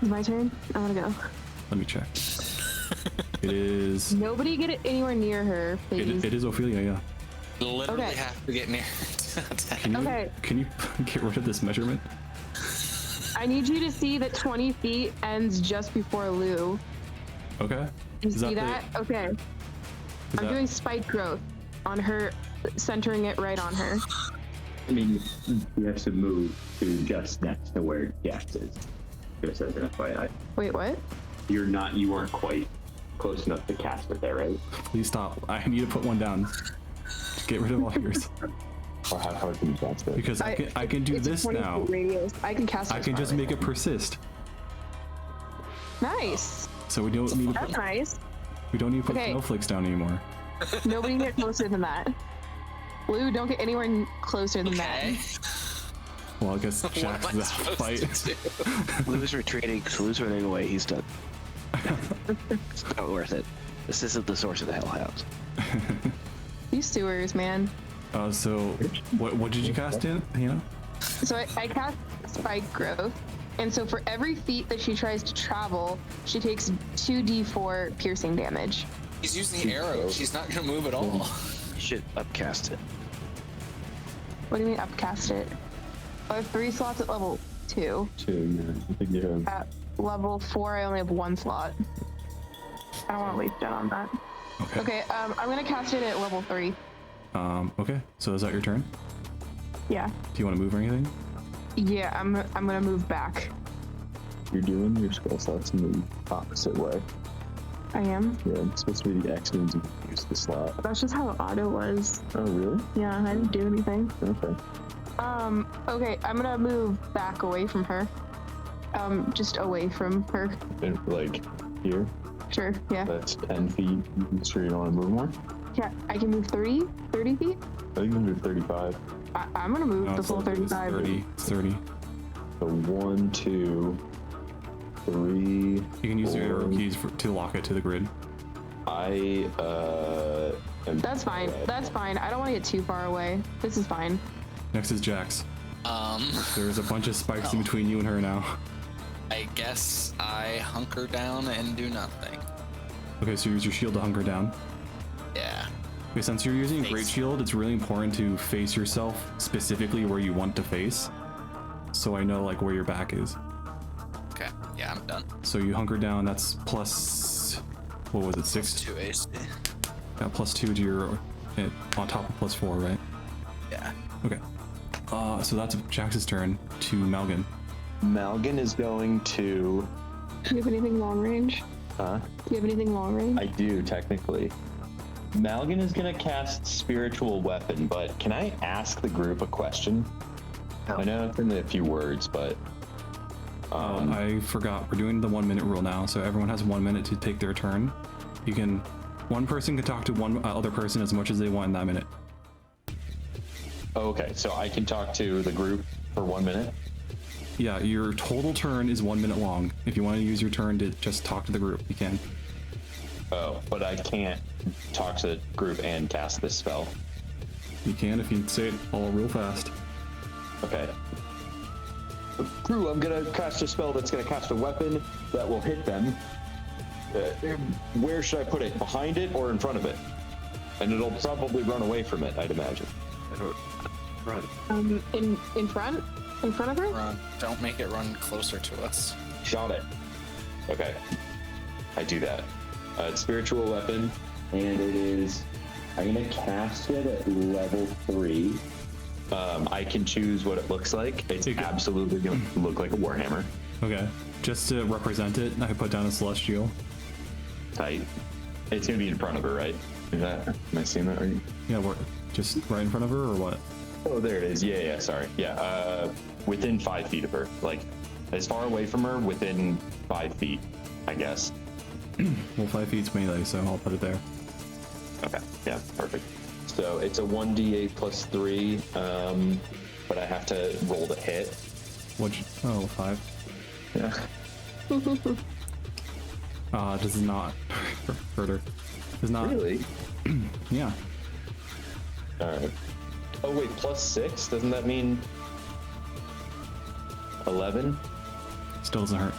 My turn? I wanna go. Let me check. It is. Nobody get it anywhere near her, please. It is Ophelia, yeah. Literally Okay. have to get near. Can you get rid of this measurement? I need you to see that 20 feet ends just before Lou. Okay. You Is see that that? Okay. Is I'm that- doing spike growth on her, centering it right on her. I mean, you have to move to just next to where Jax is. Just as an FYI. Wait, what? You weren't quite close enough to cast it there, right? Please stop. I need to put one down. Get rid of all yours. Or how hard can you cast it? Because I can do It's a this 20 now. feet radius. I can cast it I as can far just as make it persist. Nice. So we don't need to That's put, nice. we don't need to put Okay. snowflakes down anymore. Nobody get closer than that. Lou, don't get anywhere closer than Okay. Well, I guess What Jax am I is out of supposed fight. to do? Lou's retreating, so Lou's running away. He's done. It's not worth it. This isn't the source of the hellhounds. that. You sewers, man. So what did you cast in? You know? So I cast spike growth, and so for every feet that she tries to travel, she takes 2d4 piercing damage. He's using the arrow. She's not gonna move at all. You should upcast it. What do you mean upcast it? I have 3 slots at level 2. 2, yeah. I think you have. At level 4, I only have 1 slot. I don't want to waste it on that. Okay. Okay, I'm gonna cast it at level 3. Okay. So is that your turn? Yeah. Do you want to move or anything? Yeah, I'm gonna move back. You're doing your spell slots in the opposite way. I am. Yeah, it's supposed to be the X means you use the slot. That's just how auto was. Oh, really? Yeah, I didn't do anything. Okay. Okay, I'm gonna move back away from her. Just away from her. And like here, Sure, yeah. that's 10 feet. You sure you don't want to move more? Yeah, I can move 30 feet? I think you can move 35. I'm gonna move No, the full it's 35. 30. It's 30. So 1, 2, 3. You can use your arrow 4. keys to lock it to the grid. I am. That's fine. That's fine. I don't want to get too far away. This is fine. Next is Jax. Um, There's a bunch of spikes in between you and her now. I guess I hunker down and do nothing. Okay, so use your shield to hunker down. Yeah. Okay, since you're using a great Face. shield, it's really important to face yourself specifically where you want to face. So I know like where your back is. Okay. Yeah, I'm done. So you hunker down, that's plus, what was it, 6? 2 AC. Yeah, plus 2 to your, on top of plus 4, right? Yeah. Okay. So that's Jax's turn to Malgan. Malgan is going to. Do you have anything long range? Huh? Do you have anything long range? I do, technically. Malgan is going to cast Spiritual Weapon, but can I ask the group a question? Oh. I know it's only a few words, but. I forgot, we're doing the 1 minute rule now, so everyone has 1 minute to take their turn. One person can talk to one other person as much as they want in that minute. Oh, okay, so I can talk to the group for 1 minute. Yeah, your total turn is 1 minute long. If you want to use your turn to just talk to the group, you can. Oh, but I can't talk to the group and cast this spell. You can if you say it all real fast. Okay. Crew, I'm gonna cast a spell that's gonna cast a weapon that will hit them. Where should I put it? Behind it or in front of it? And it'll probably run away from it, I'd imagine. Run. In front? In front of her? Run. Don't make it run closer to us. Got it. Okay. I do that. It's spiritual weapon, and it is. I'm gonna cast it at level 3. I can choose what it looks like. It's absolutely gonna look like a warhammer. Okay. Just to represent it, I put down a celestial. Tight. It's gonna be in front of her, right? Am I seeing that right? Yeah, we're just right in front of her, or what? Oh, there it is. Yeah, sorry. Yeah, within 5 feet of her. Like, as far away from her, within 5 feet, I guess. Well, 5 feet's melee, so I'll put it there. Okay, yeah, perfect. So it's a 1d8 plus 3, but I have to roll to hit. Oh, 5. Yeah. Does not hurt her. Does not. Really? Yeah. Alright. Oh, wait, plus 6? Doesn't that mean 11? Still doesn't hurt.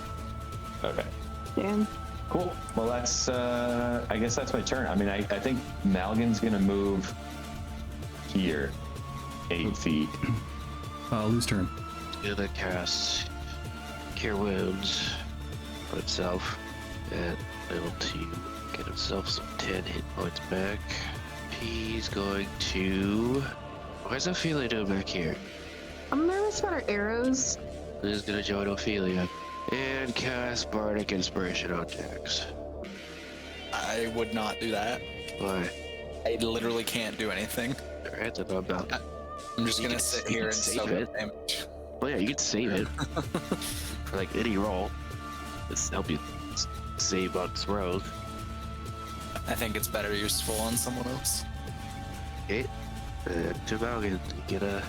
Okay. Damn. Cool. Well, that's, I guess that's my turn. I mean, I think Malgan's gonna move here 8 feet. Lose turn. Gonna cast Cure Wounds on itself at level 2. Get himself some 10 hit points back. He's going to. Why is Ophelia doing back here? I'm nervous about our arrows. He's gonna join Ophelia and cast Bardic Inspiration on Jax. I would not do that. Why? I literally can't do anything. Alright, then I'm not. I'm just You gonna can- sit you here can and save sub it. damage. Well, yeah, you can save it for like any roll. Just help you save on throws. I think it's better useful on someone else. Okay. To Malgan, you get a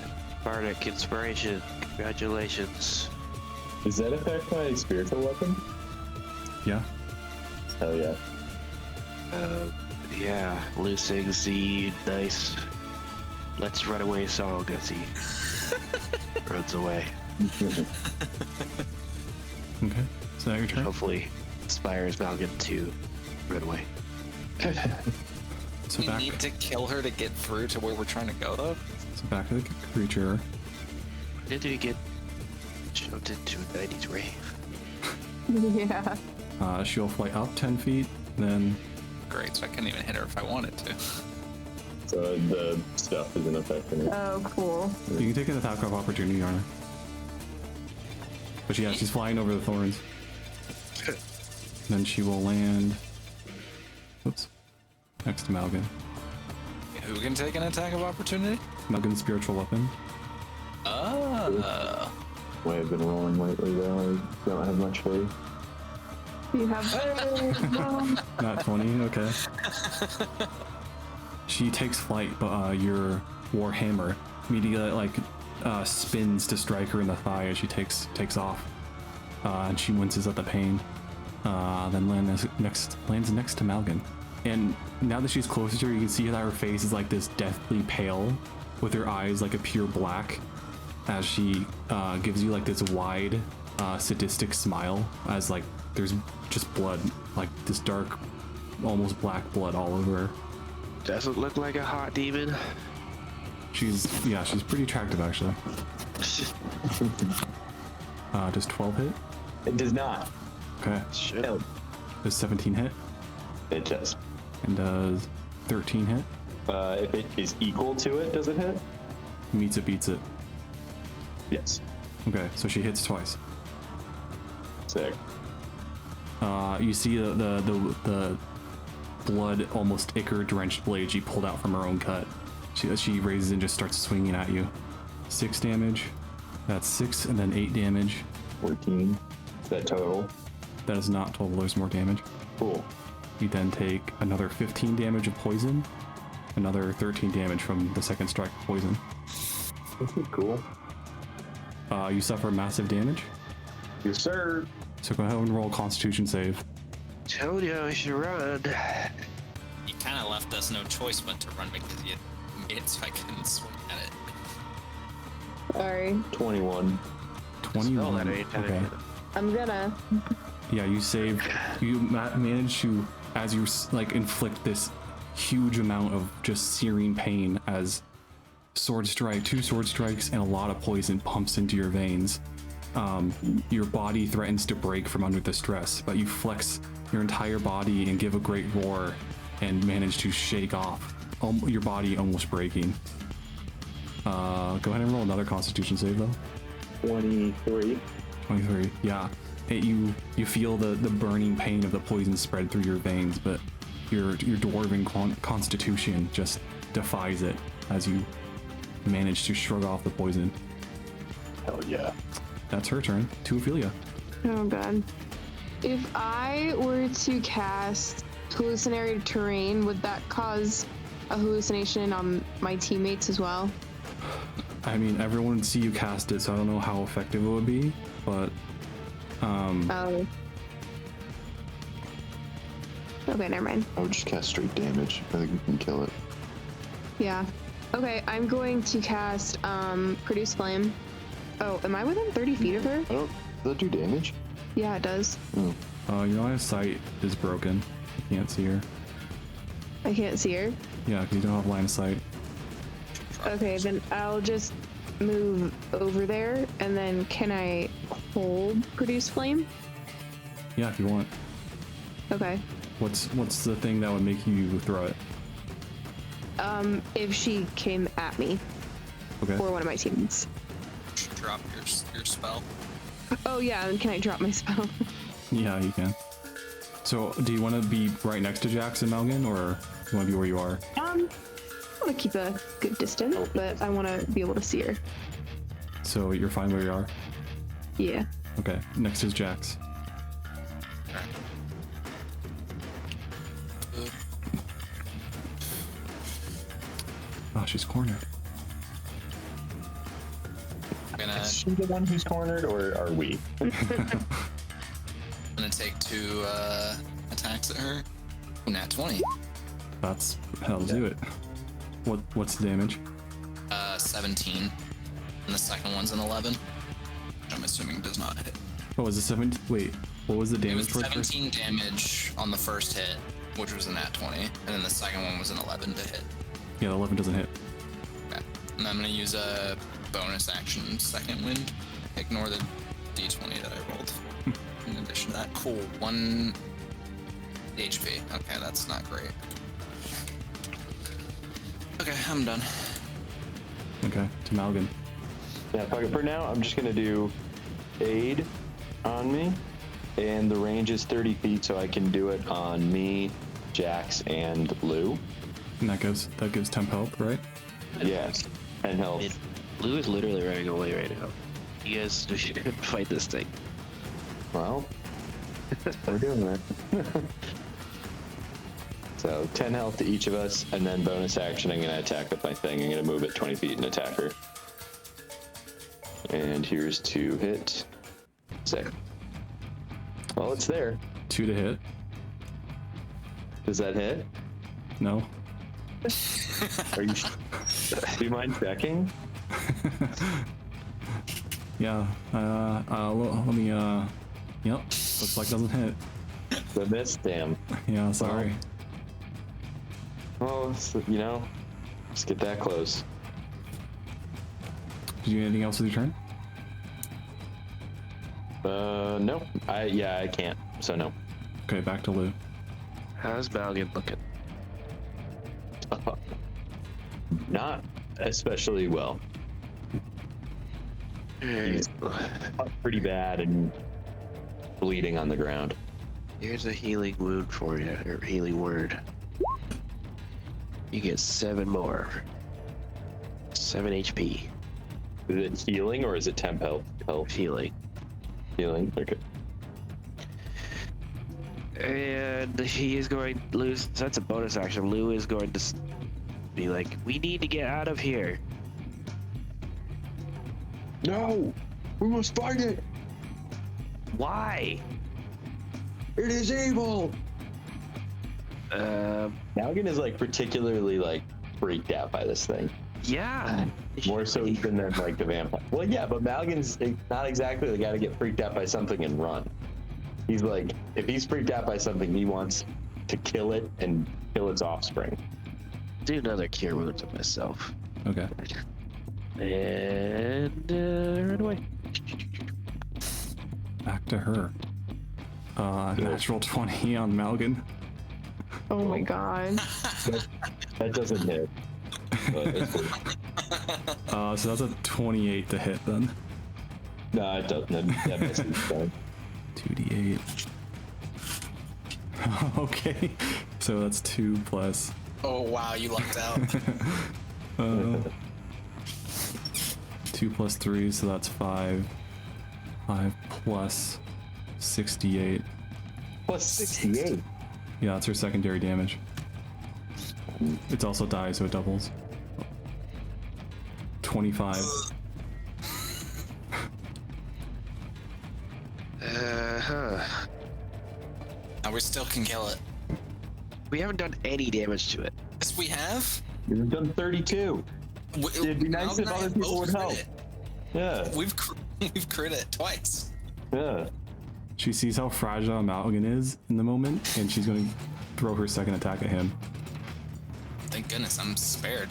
Bardic Inspiration. Congratulations. Does that affect my spiritual weapon? Yeah. Hell yeah. Yeah, losing the nice Let's Run Away song as he runs away. Okay. Is that your turn? Hopefully inspires Malgan to run away. So We need to kill her to get through to where we're trying to go, though. So back to the creature. When did we get shoved into a 90s rave? Yeah. She'll fly up 10 feet, then Great, so I couldn't even hit her if I wanted to. So the stuff isn't affecting it. Oh, cool. you can take an attack of opportunity on her. But yeah, she's flying over the thorns. Then she will land. Oops. Next to Malgan. Who can take an attack of opportunity? Malgan's spiritual weapon. Oh. Way I've been rolling lately, though. I don't have much faith. You have. Not 20, okay. She takes flight, but your warhammer immediately spins to strike her in the thigh as she takes off, and she winces at the pain. Then lands next to Malgan, and now that she's closer to her, you can see that her face is like this deathly pale, with her eyes like a pure black, as she gives you like this wide, sadistic smile, as like there's just blood, like this dark, almost black blood all over her. Doesn't look like a hot demon. She's pretty attractive actually. Does 12 hit? It does not. Okay. Shit. Does 17 hit? It does. And does 13 hit? If it is equal to it, does it hit? Meets it, beats it. Yes. Okay, so she hits twice. Sick. You see the blood, almost ichor drenched blade she pulled out from her own cut. She raises and just starts swinging at you. 6 damage. That's 6, and then 8 damage. 14. Is that total? That is not total. There's more damage. Cool. You then take another 15 damage of poison, another 13 damage from the second strike of poison. This is cool. You suffer massive damage. Yes, sir. So go ahead and roll a Constitution save. Told you I should run. You kind of left us no choice but to run because you made it so I couldn't swing at it. Sorry. 21. 21. Okay. I'm gonna. Yeah, you save. You manage to, as you like, inflict this huge amount of just searing pain as two sword strikes, and a lot of poison pumps into your veins. Your body threatens to break from under the stress, but you flex your entire body and give a great roar and manage to shake off your body almost breaking. Go ahead and roll another Constitution save though. 23. 23. Yeah. You feel the burning pain of the poison spread through your veins, but your dwarven constitution just defies it as you manage to shrug off the poison. Hell yeah. That's her turn. To Ophelia. Oh god. If I were to cast hallucinatory terrain, would that cause a hallucination on my teammates as well? I mean, everyone would see you cast it, so I don't know how effective it would be, but Oh. Okay, never mind. I would just cast straight damage. I think we can kill it. Yeah. Okay, I'm going to cast Produce Flame. Oh, am I within 30 feet of her? Does that do damage? Yeah, it does. your line of sight is broken. You can't see her. I can't see her. Yeah, because you don't have line of sight. Okay, then I'll just move over there, and then can I hold Produce Flame? Yeah, if you want. Okay. What's the thing that would make you throw it? If she came at me Okay. or one of my teammates. Drop your spell. Oh yeah, and can I drop my spell? Yeah, you can. So, do you want to be right next to Jax and Malgan, or you want to be where you are? I want to keep a good distance, but I want to be able to see her. So you're fine where you are? Yeah. Okay, next is Jax. Oh, she's cornered. I'm gonna Is she the one who's cornered, or are we? take 2 attacks at her. Ooh, nat 20. That'll do it. What's the damage? 17. And the second one's an 11. Which I'm assuming does not hit. Oh, was it 17? Wait, what was the It damage was for the first? 17 damage on the first hit, which was a nat 20. And then the second one was an 11 to hit. Yeah, the 11 doesn't hit. Okay. And I'm gonna use a bonus action second wind. Ignore the d20 that I rolled. In addition to that, cool. 1 HP. Okay, that's not great. Okay, I'm done. Okay, to Malgan. Yeah, fuck it. For now, I'm just gonna do aid on me, and the range is 30 feet, so I can do it on me, Jax, and Lou. And that gives temp health, right? Yes, and health. Lou is literally running away right now. You guys should fight this thing. Well, we're doing that. So 10 health to each of us, and then bonus action, I'm gonna attack with my thing. I'm gonna move it 20 feet and attack her. And here's to hit. Sick. Well, it's there. 2 to hit. Does that hit? No. Are you? Do you mind checking? Yeah. Let me. Yep. Looks like doesn't hit. The miss, damn. Yeah. Sorry. Well, you know, just get that close. Did you do anything else with your turn? No. I can't. So no. Okay, back to Lou. How's Malgan looking? Not especially well. He's pretty bad and bleeding on the ground. Here's a healing wound for you, or healing word. You get 7 more. 7 HP. Is it healing or is it temp health? Healing. Healing. Okay. And he is going to lose. So that's a bonus action. Lou is going to be like, we need to get out of here. No! We must fight it! Why? It is evil! Um, Malgan is like particularly like freaked out by this thing. yeah. More so even than like the vampire. Well, yeah, but Malgan's not exactly the guy to get freaked out by something and run. He's like, if he's freaked out by something, he wants to kill it and kill its offspring. Do another cure wounds on myself. Okay. And run away. Back to her. Natural 20 on Malgan. Oh my god. That doesn't hit. So that's a 28 to hit then. No, it doesn't. That misses. So. 2d8. Okay. So that's 2 plus. Oh wow, you lucked out. 2 plus 3, so that's 5. 5 plus 68. Plus 68. Yeah, that's her secondary damage. It's also die, so it doubles. 25. Now we still can kill it. We haven't done any damage to it. Yes, we have. You've done 32. It'd be nice if other people would help. Yeah. We've crit it twice. Yeah. She sees how fragile Malgan is in the moment, and she's going to throw her second attack at him. Thank goodness I'm spared.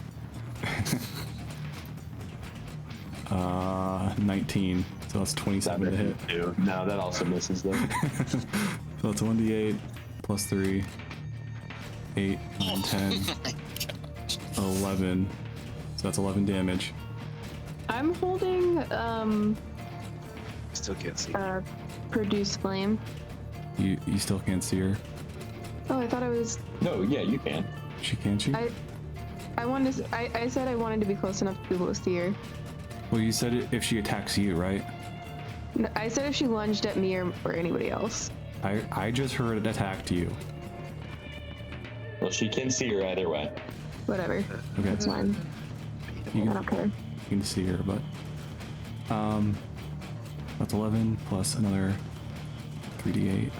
19. So that's 27 to hit. No, that also misses though. So that's 1d8 plus 3. 8, 9, 10, 11. So that's 11 damage. I'm holding Still can't see. produce flame. You still can't see her. Oh, I thought I was. No, yeah, you can. She can't she? I wanted to. I said I wanted to be close enough to be able to see her. Well, you said it if she attacks you, right? No, I said if she lunged at me or anybody else. I just heard it attacked you. Well, she can see her either way. Whatever. Okay. That's fine. You I can, don't care. you can see her, but that's 11 plus another 3d8.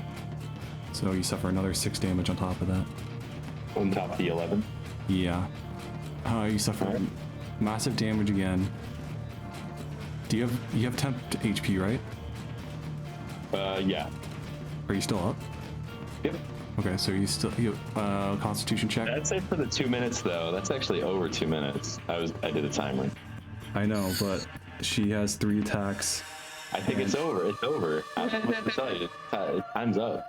So you suffer another 6 damage on top of that. On top of the 11. Yeah. You suffer massive damage again. Do you have temp HP, right? Yeah. Are you still up? Yep. Okay, so you Constitution check. I'd say for the 2 minutes though. That's actually over 2 minutes. I did a timer. I know, but she has 3 attacks. I think it's over. It's over. I was supposed to tell you. Time's up.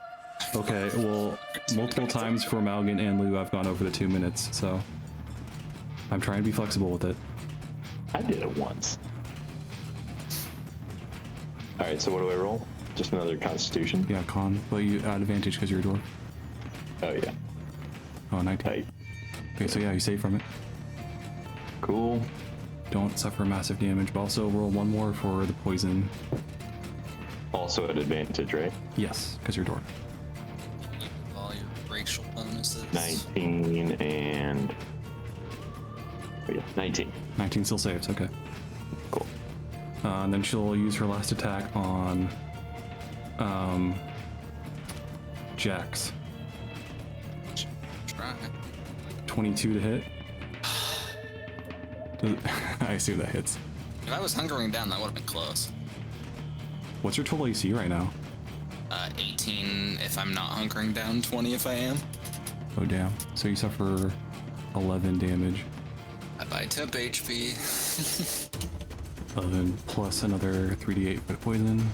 Okay, well, multiple times for Malgan and Lou, I've gone over the 2 minutes, so I'm trying to be flexible with it. I did it once. All right. So what do I roll? Just another Constitution. Yeah, con, but you add advantage because you're a dwarf. Oh yeah. Oh, 19. Tight. Okay, so yeah, you save from it. Cool. Don't suffer massive damage, but also roll 1 more for the poison. Also at advantage, right? Yes, because you're a dwarf. All your racial bonuses. 19 and. Oh yeah, 19. 19 still saves, okay. Cool. And then she'll use her last attack on Jax. Try. 22 to hit. I assume that hits. If I was hunkering down, that would have been close. What's your total AC right now? 18 if I'm not hunkering down, 20 if I am. Oh damn. So you suffer 11 damage. I buy temp HP. 11 plus another 3d8 for the poison.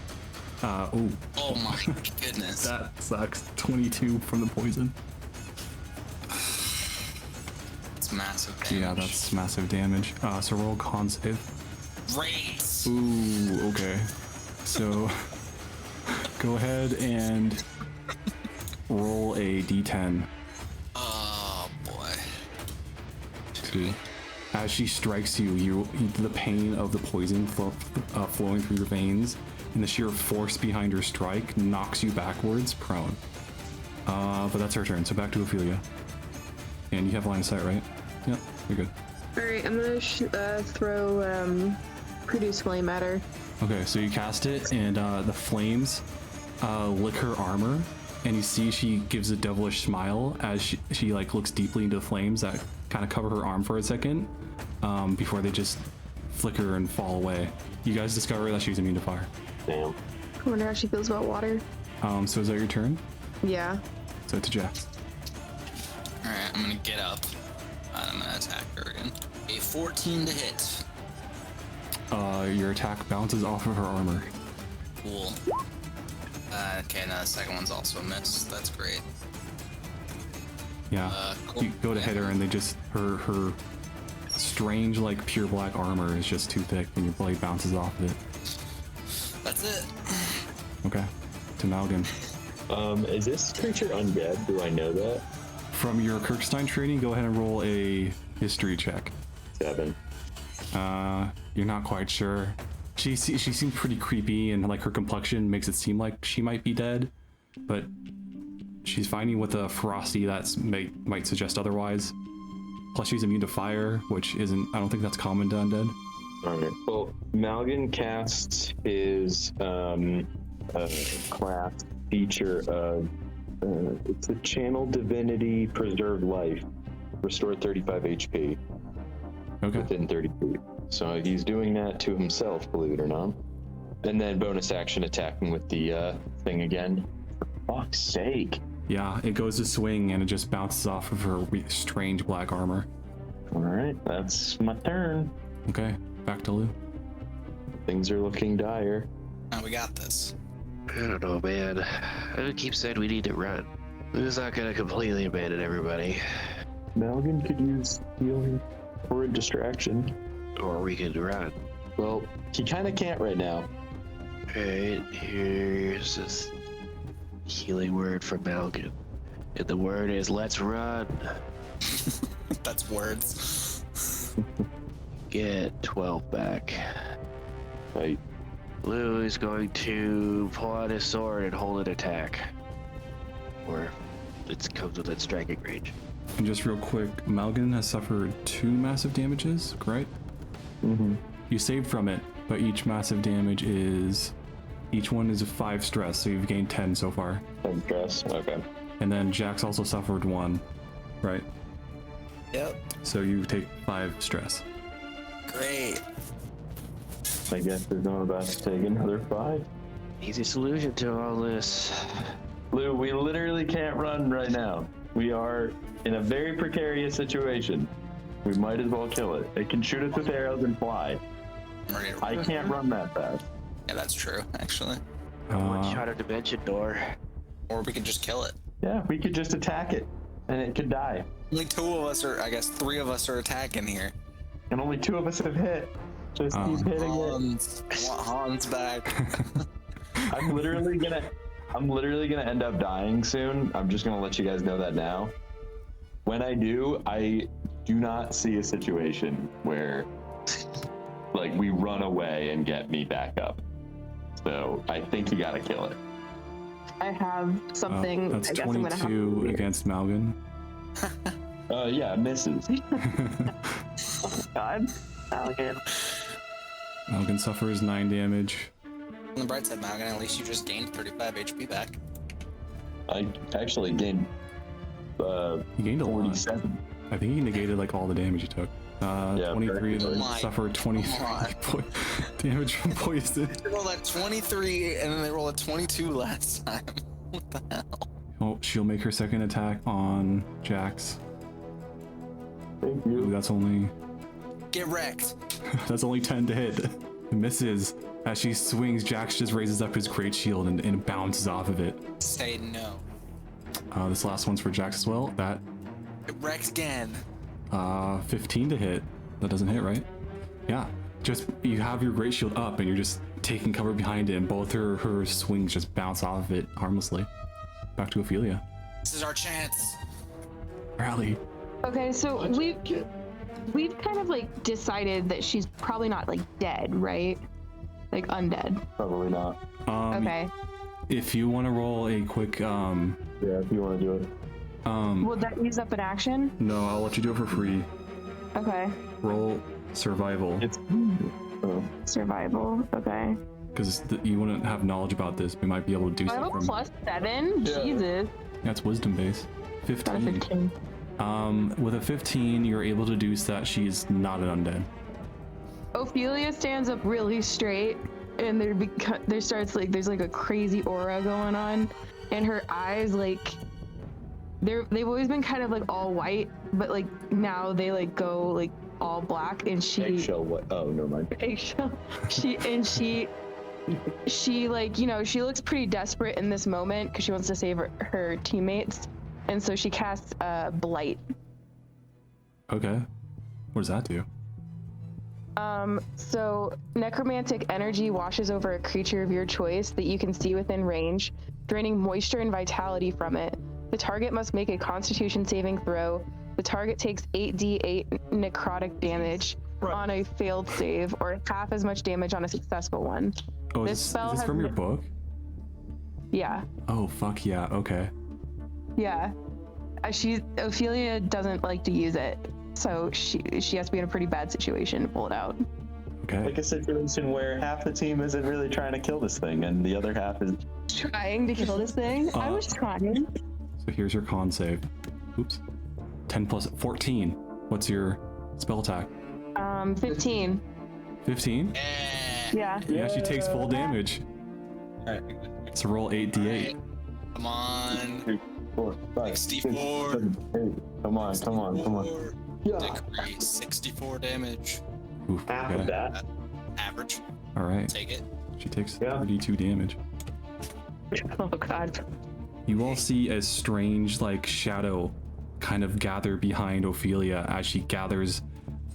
Oh. Oh my goodness. That sucks. 22 from the poison. It's massive damage. Yeah, that's massive damage. So roll con save. Great. Ooh, okay. So go ahead and roll a d10. Oh boy. Two. As she strikes you, the pain of the poison flowing through your veins and the sheer force behind her strike knocks you backwards, prone. But that's her turn, so back to Ophelia. And you have line of sight, right? Yep, you're good. All right, I'm gonna throw produce flame matter. Okay, so you cast it, and the flames lick her armor, and you see she gives a devilish smile as she like looks deeply into the flames that kind of cover her arm for a second, before they just flicker and fall away. You guys discover that she's immune to fire. Damn. I wonder how she feels about water. So is that your turn? Yeah. So to Jax. Alright, I'm gonna get up. And I'm gonna attack her again. A 14 to hit. Your attack bounces off of her armor. Cool. Okay, now the second one's also a miss. That's great. Yeah. Cool. You go to hit her, and they just her strange like pure black armor is just too thick, and your blade bounces off of it. That's it. Okay. To Malgan. Is this creature undead? Do I know that? From your Kirkstein training, go ahead and roll a history check. 7. You're not quite sure. She seems pretty creepy, and like her complexion makes it seem like she might be dead, but she's fighting with a ferocity that might suggest otherwise. Plus, she's immune to fire, which isn't. I don't think that's common to undead. Alright. Well, Malgan casts his class feature of it's a channel divinity preserved life, restore 35 HP Okay. within 30 feet. So he's doing that to himself, believe it or not. And then bonus action attacking with the thing again. For fuck's sake. Yeah, it goes to swing, and it just bounces off of her strange black armor. Alright, that's my turn. Okay, back to Lou. Things are looking dire. Now we got this. I don't know, man. I keep saying we need to run. Who's not gonna completely abandon everybody? Malgan could use healing or a distraction. Or we could run. Well, he kind of can't right now. Alright, here's this healing word from Malgan. And the word is, let's run. That's words. Get 12 back. Right. Lou is going to pull out his sword and hold an attack. Or it comes within striking range. And just real quick, Malgan has suffered 2 massive damages, correct? Mm-hmm. You saved from it, but each massive damage is... Each one is a 5 stress, so you've gained 10 so far. I'm stressed. Okay. And then Jax also suffered 1, right? Yep. So you take 5 stress. Great. I guess there's no about to take another 5. Easy solution to all this. Lou, we literally can't run right now. We are in a very precarious situation. We might as well kill it. It can shoot us with arrows and fly. I'm ready to I can't run that fast. Yeah, that's true, actually. One shot a dimension door. Or we could just kill it. Yeah, we could just attack it, and it could die. Only 2 of us are, I guess 3 of us are attacking here. And only 2 of us have hit. Just keep hitting it. Hans back. I'm literally gonna end up dying soon. I'm just gonna let you guys know that now. When I do, I do not see a situation where like we run away and get me back up. So I think you gotta kill it. I have something. That's I guess I'm gonna have 22 against Malgan. Yeah, misses. God. Malgan. Malgan suffers 9 damage. On the bright side, Malgan, at least you just gained 35 HP back. I actually gained You gained a lot. 47. I think he negated like all the damage he took. Yeah, 23 very good. suffered 23 damage from poison. They rolled at 23 and then they rolled at 22 last time. What the hell? Oh, she'll make her second attack on Jax. Thank Ooh, you. that's only Get wrecked. that's only 10 to hit. It misses. As she swings, Jax just raises up his great shield and bounces off of it. Say no. This last one's for Jax as well. That Get wrecked again. 15 to hit. That doesn't hit, right? Yeah. Just you have your great shield up and you're just taking cover behind it, and both her swings just bounce off of it harmlessly. Back to Ophelia. This is our chance. Rally. Okay, so we've kind of like decided that she's probably not like dead, right? Like undead. Probably not. Okay. If you want to roll a quick Yeah, if you want to do it. Will that use up an action? No, I'll let you do it for free. Okay. Roll survival. It's Survival. Okay. Because you wouldn't have knowledge about this. We might be able to do I have a something. +7. Yeah. Jesus. That's wisdom based. Got a 15. With a 15, you're able to deduce that she's not an undead. Ophelia stands up really straight, and there's like a crazy aura going on, and her eyes like they've always been kind of like all white, but like now they like go like all black, and she Eggshell, what? Oh, never mind. eggshell. She like, you know, she looks pretty desperate in this moment because she wants to save her teammates, and so she casts blight. Okay. What does that do? So necromantic energy washes over a creature of your choice that you can see within range, draining moisture and vitality from it. The target must make a Constitution saving throw. The target takes 8d8 necrotic damage on a failed save, or half as much damage on a successful one. Oh, This is spell this has from your been- book? Yeah, Oh, fuck yeah. Okay. yeah. Ophelia doesn't like to use it, so she has to be in a pretty bad situation to pull it out. Okay. Like a situation where half the team isn't really trying to kill this thing, and the other half is. Trying to kill this thing? I was trying. So here's your con save. Oops. 10 plus 14. What's your spell attack? 15. 15? Yeah. Yeah, she takes full damage. Alright. So roll 8d8. Come on. 4, 5, 64. 7, 8. Come on. 64. Decrease 64 damage. Oof, Half of okay. that. Average. All right. Take it. She takes Yeah. 32 damage. Oh god. You all see a strange, like, shadow kind of gather behind Ophelia as she gathers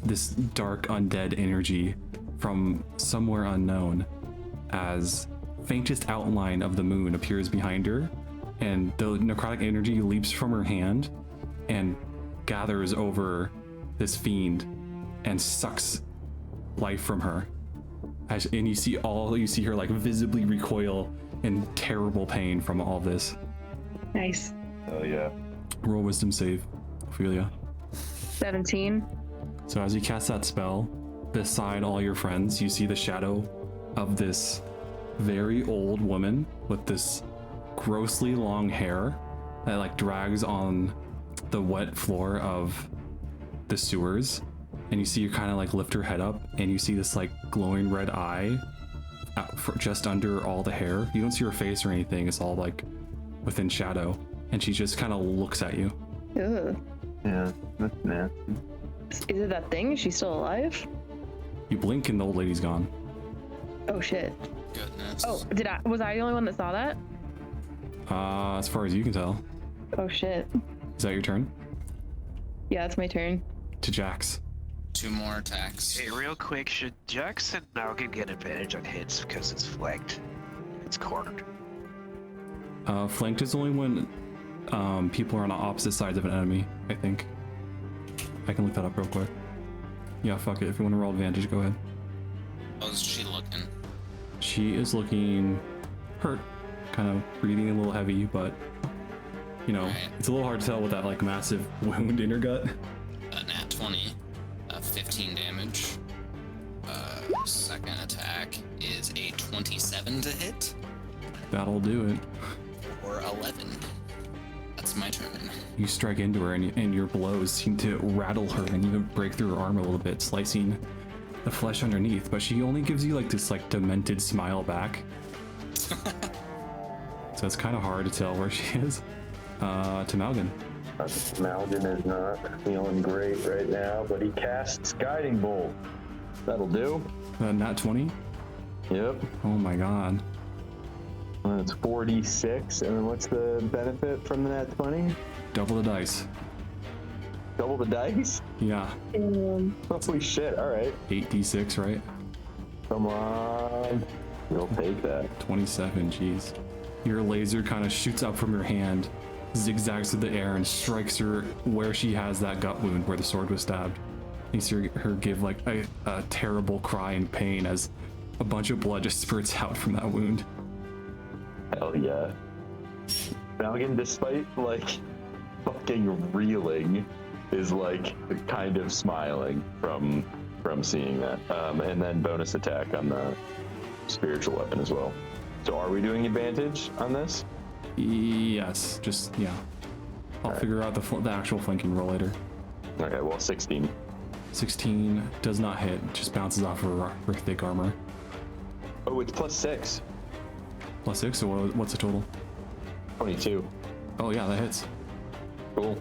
this dark undead energy from somewhere unknown, as faintest outline of the moon appears behind her, and the necrotic energy leaps from her hand and gathers over this fiend and sucks life from her. And you see her like visibly recoil in terrible pain from all this. Nice. Oh, yeah. Roll wisdom save, Ophelia. 17. So as you cast that spell, beside all your friends, you see the shadow of this very old woman with this grossly long hair that like drags on the wet floor of the sewers. And you see her kind of like lift her head up, and you see this like glowing red eye just under all the hair. You don't see her face or anything. It's all like within shadow. And she just kind of looks at you. Ugh. Yeah, that's nasty. Is it that thing? Is she still alive? You blink and the old lady's gone. Oh shit. Goodness. Oh, was I the only one that saw that? As far as you can tell. Oh shit. Is that your turn? Yeah, it's my turn. To Jax. 2 more attacks. Hey, real quick, should Jackson now get advantage on hits because it's flanked? It's cornered. Flanked is only when people are on opposite sides of an enemy, I think. I can look that up real quick. Yeah, fuck it. If you want to roll advantage, go ahead. How's she looking? She is looking hurt, kind of breathing a little heavy, but you know, Right. it's a little hard to tell with that like massive wound in her gut. Nat 20. 15 damage. Second attack is a 27 to hit. That'll do it. Or 11. That's my turn. You strike into her, and your blows seem to rattle her and even break through her armor a little bit, slicing the flesh underneath. But she only gives you like this like demented smile back. So it's kind of hard to tell where she is. To Malgan. Malden is not feeling great right now, but he casts Guiding Bolt. That'll do. Nat 20. Yep. Oh my god. That's 46. And then what's the benefit from the nat 20? Double the dice. Double the dice? Yeah. Holy shit. All right. 8d6, right? Come on. You'll take that. 27, jeez. Your laser kind of shoots up from your hand, zigzags through the air, and strikes her where she has that gut wound where the sword was stabbed. You see her give like a terrible cry in pain as a bunch of blood just spurts out from that wound. Hell yeah. Malgan, despite like fucking reeling, is like kind of smiling from from seeing that. And then bonus attack on the spiritual weapon as well. So are we doing advantage on this? Yes, just, yeah. I'll figure out the actual flanking roll later. Okay, well, 16. 16 does not hit, just bounces off her thick armor. Oh, it's +6. +6, so what's the total? 22. Oh yeah, that hits. Cool.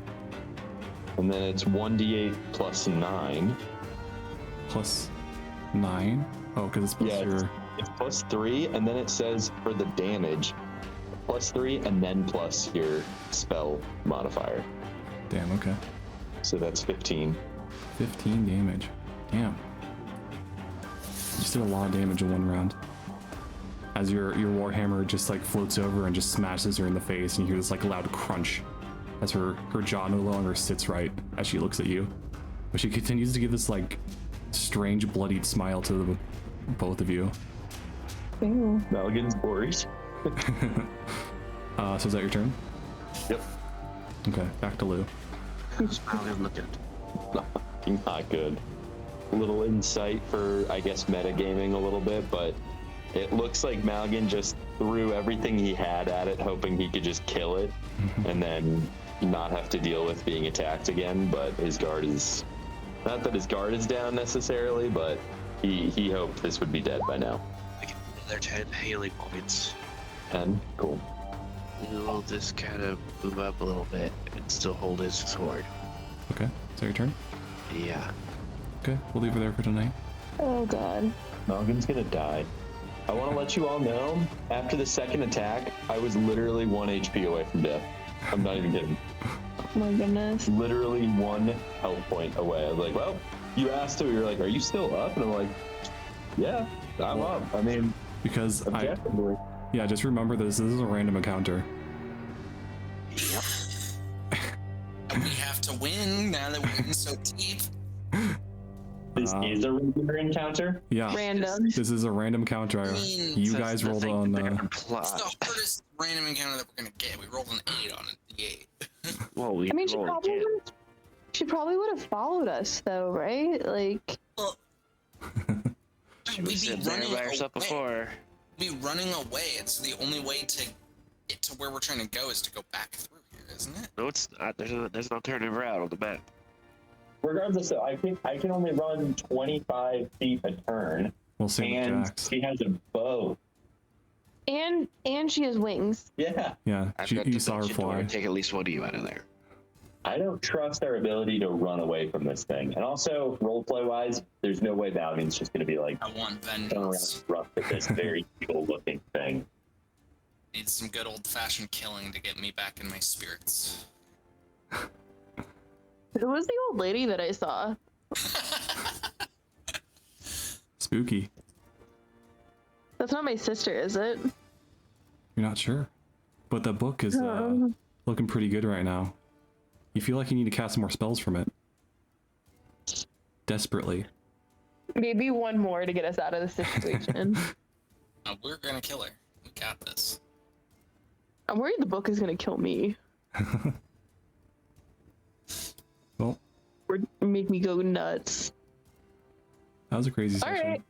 And then it's 1d8 +9. +9? Oh, because it's plus Yeah, your... it's +3, and then it says for the damage, +3, and then plus your spell modifier. Damn, okay. So that's 15. 15 damage. Damn. Just did a lot of damage in one round. As your warhammer just like floats over and just smashes her in the face, and you hear this like loud crunch as her jaw no longer sits right as she looks at you. But she continues to give this like strange bloodied smile to the both of you. Ew. Malgan's worried. So is that your turn? Yep. Okay, back to Lou. How's Malgan looking? Not good. A little insight for, I guess, metagaming a little bit, but it looks like Malgan just threw everything he had at it, hoping he could just kill it, and then not have to deal with being attacked again. But his guard is, not that his guard is down necessarily, but he hoped this would be dead by now. I can another 10 healing points. 10, cool. He'll just kind of move up a little bit and still hold his sword. Okay, is that your turn? Yeah. Okay, we'll leave her there for tonight. Oh god. Malgan's gonna die. I want to let you all know, after the second attack, I was literally 1 HP away from death. I'm not even kidding. Oh my goodness. Literally 1 health point away. I was like, well, you asked her, you're like, are you still up? And I'm like, yeah, I'm up. I mean, Because objectively. yeah, just remember this is a random encounter. Yep. And we have to win now that we're in so deep. This is a regular encounter. Yeah, Random. this is a random encounter. You Says guys rolled nothing on. to their It's plot. the hardest random encounter that we're gonna get. We rolled an 8 on a D8. Well, we I mean, she rolled probably again. would have followed us though, right? Like, Well, She we'd was be sitting there running by herself away. before. We'd be running away. It's the only way to get to where we're trying to go is to go back through here, isn't it? No, it's not. There's no turning around on the map. Regardless, though, I think I can only run 25 feet a turn, We'll see with and Jax. she has a bow. and she has wings. Yeah, Yeah, I've you got to saw her fly. take at least one of you out of there. I don't trust our ability to run away from this thing. And also, roleplay-wise, there's no way Malgan's just going to be like, I want turn around vengeance. and run at this very evil-looking thing. Need some good old-fashioned killing to get me back in my spirits. Who was the old lady that I saw? Spooky. That's not my sister, is it? You're not sure, but the book is looking pretty good right now. You feel like you need to cast more spells from it. Desperately. Maybe one more to get us out of the situation. We're gonna kill her. We got this. I'm worried the book is gonna kill me. Well, Or make me go nuts. that was a crazy All session. right.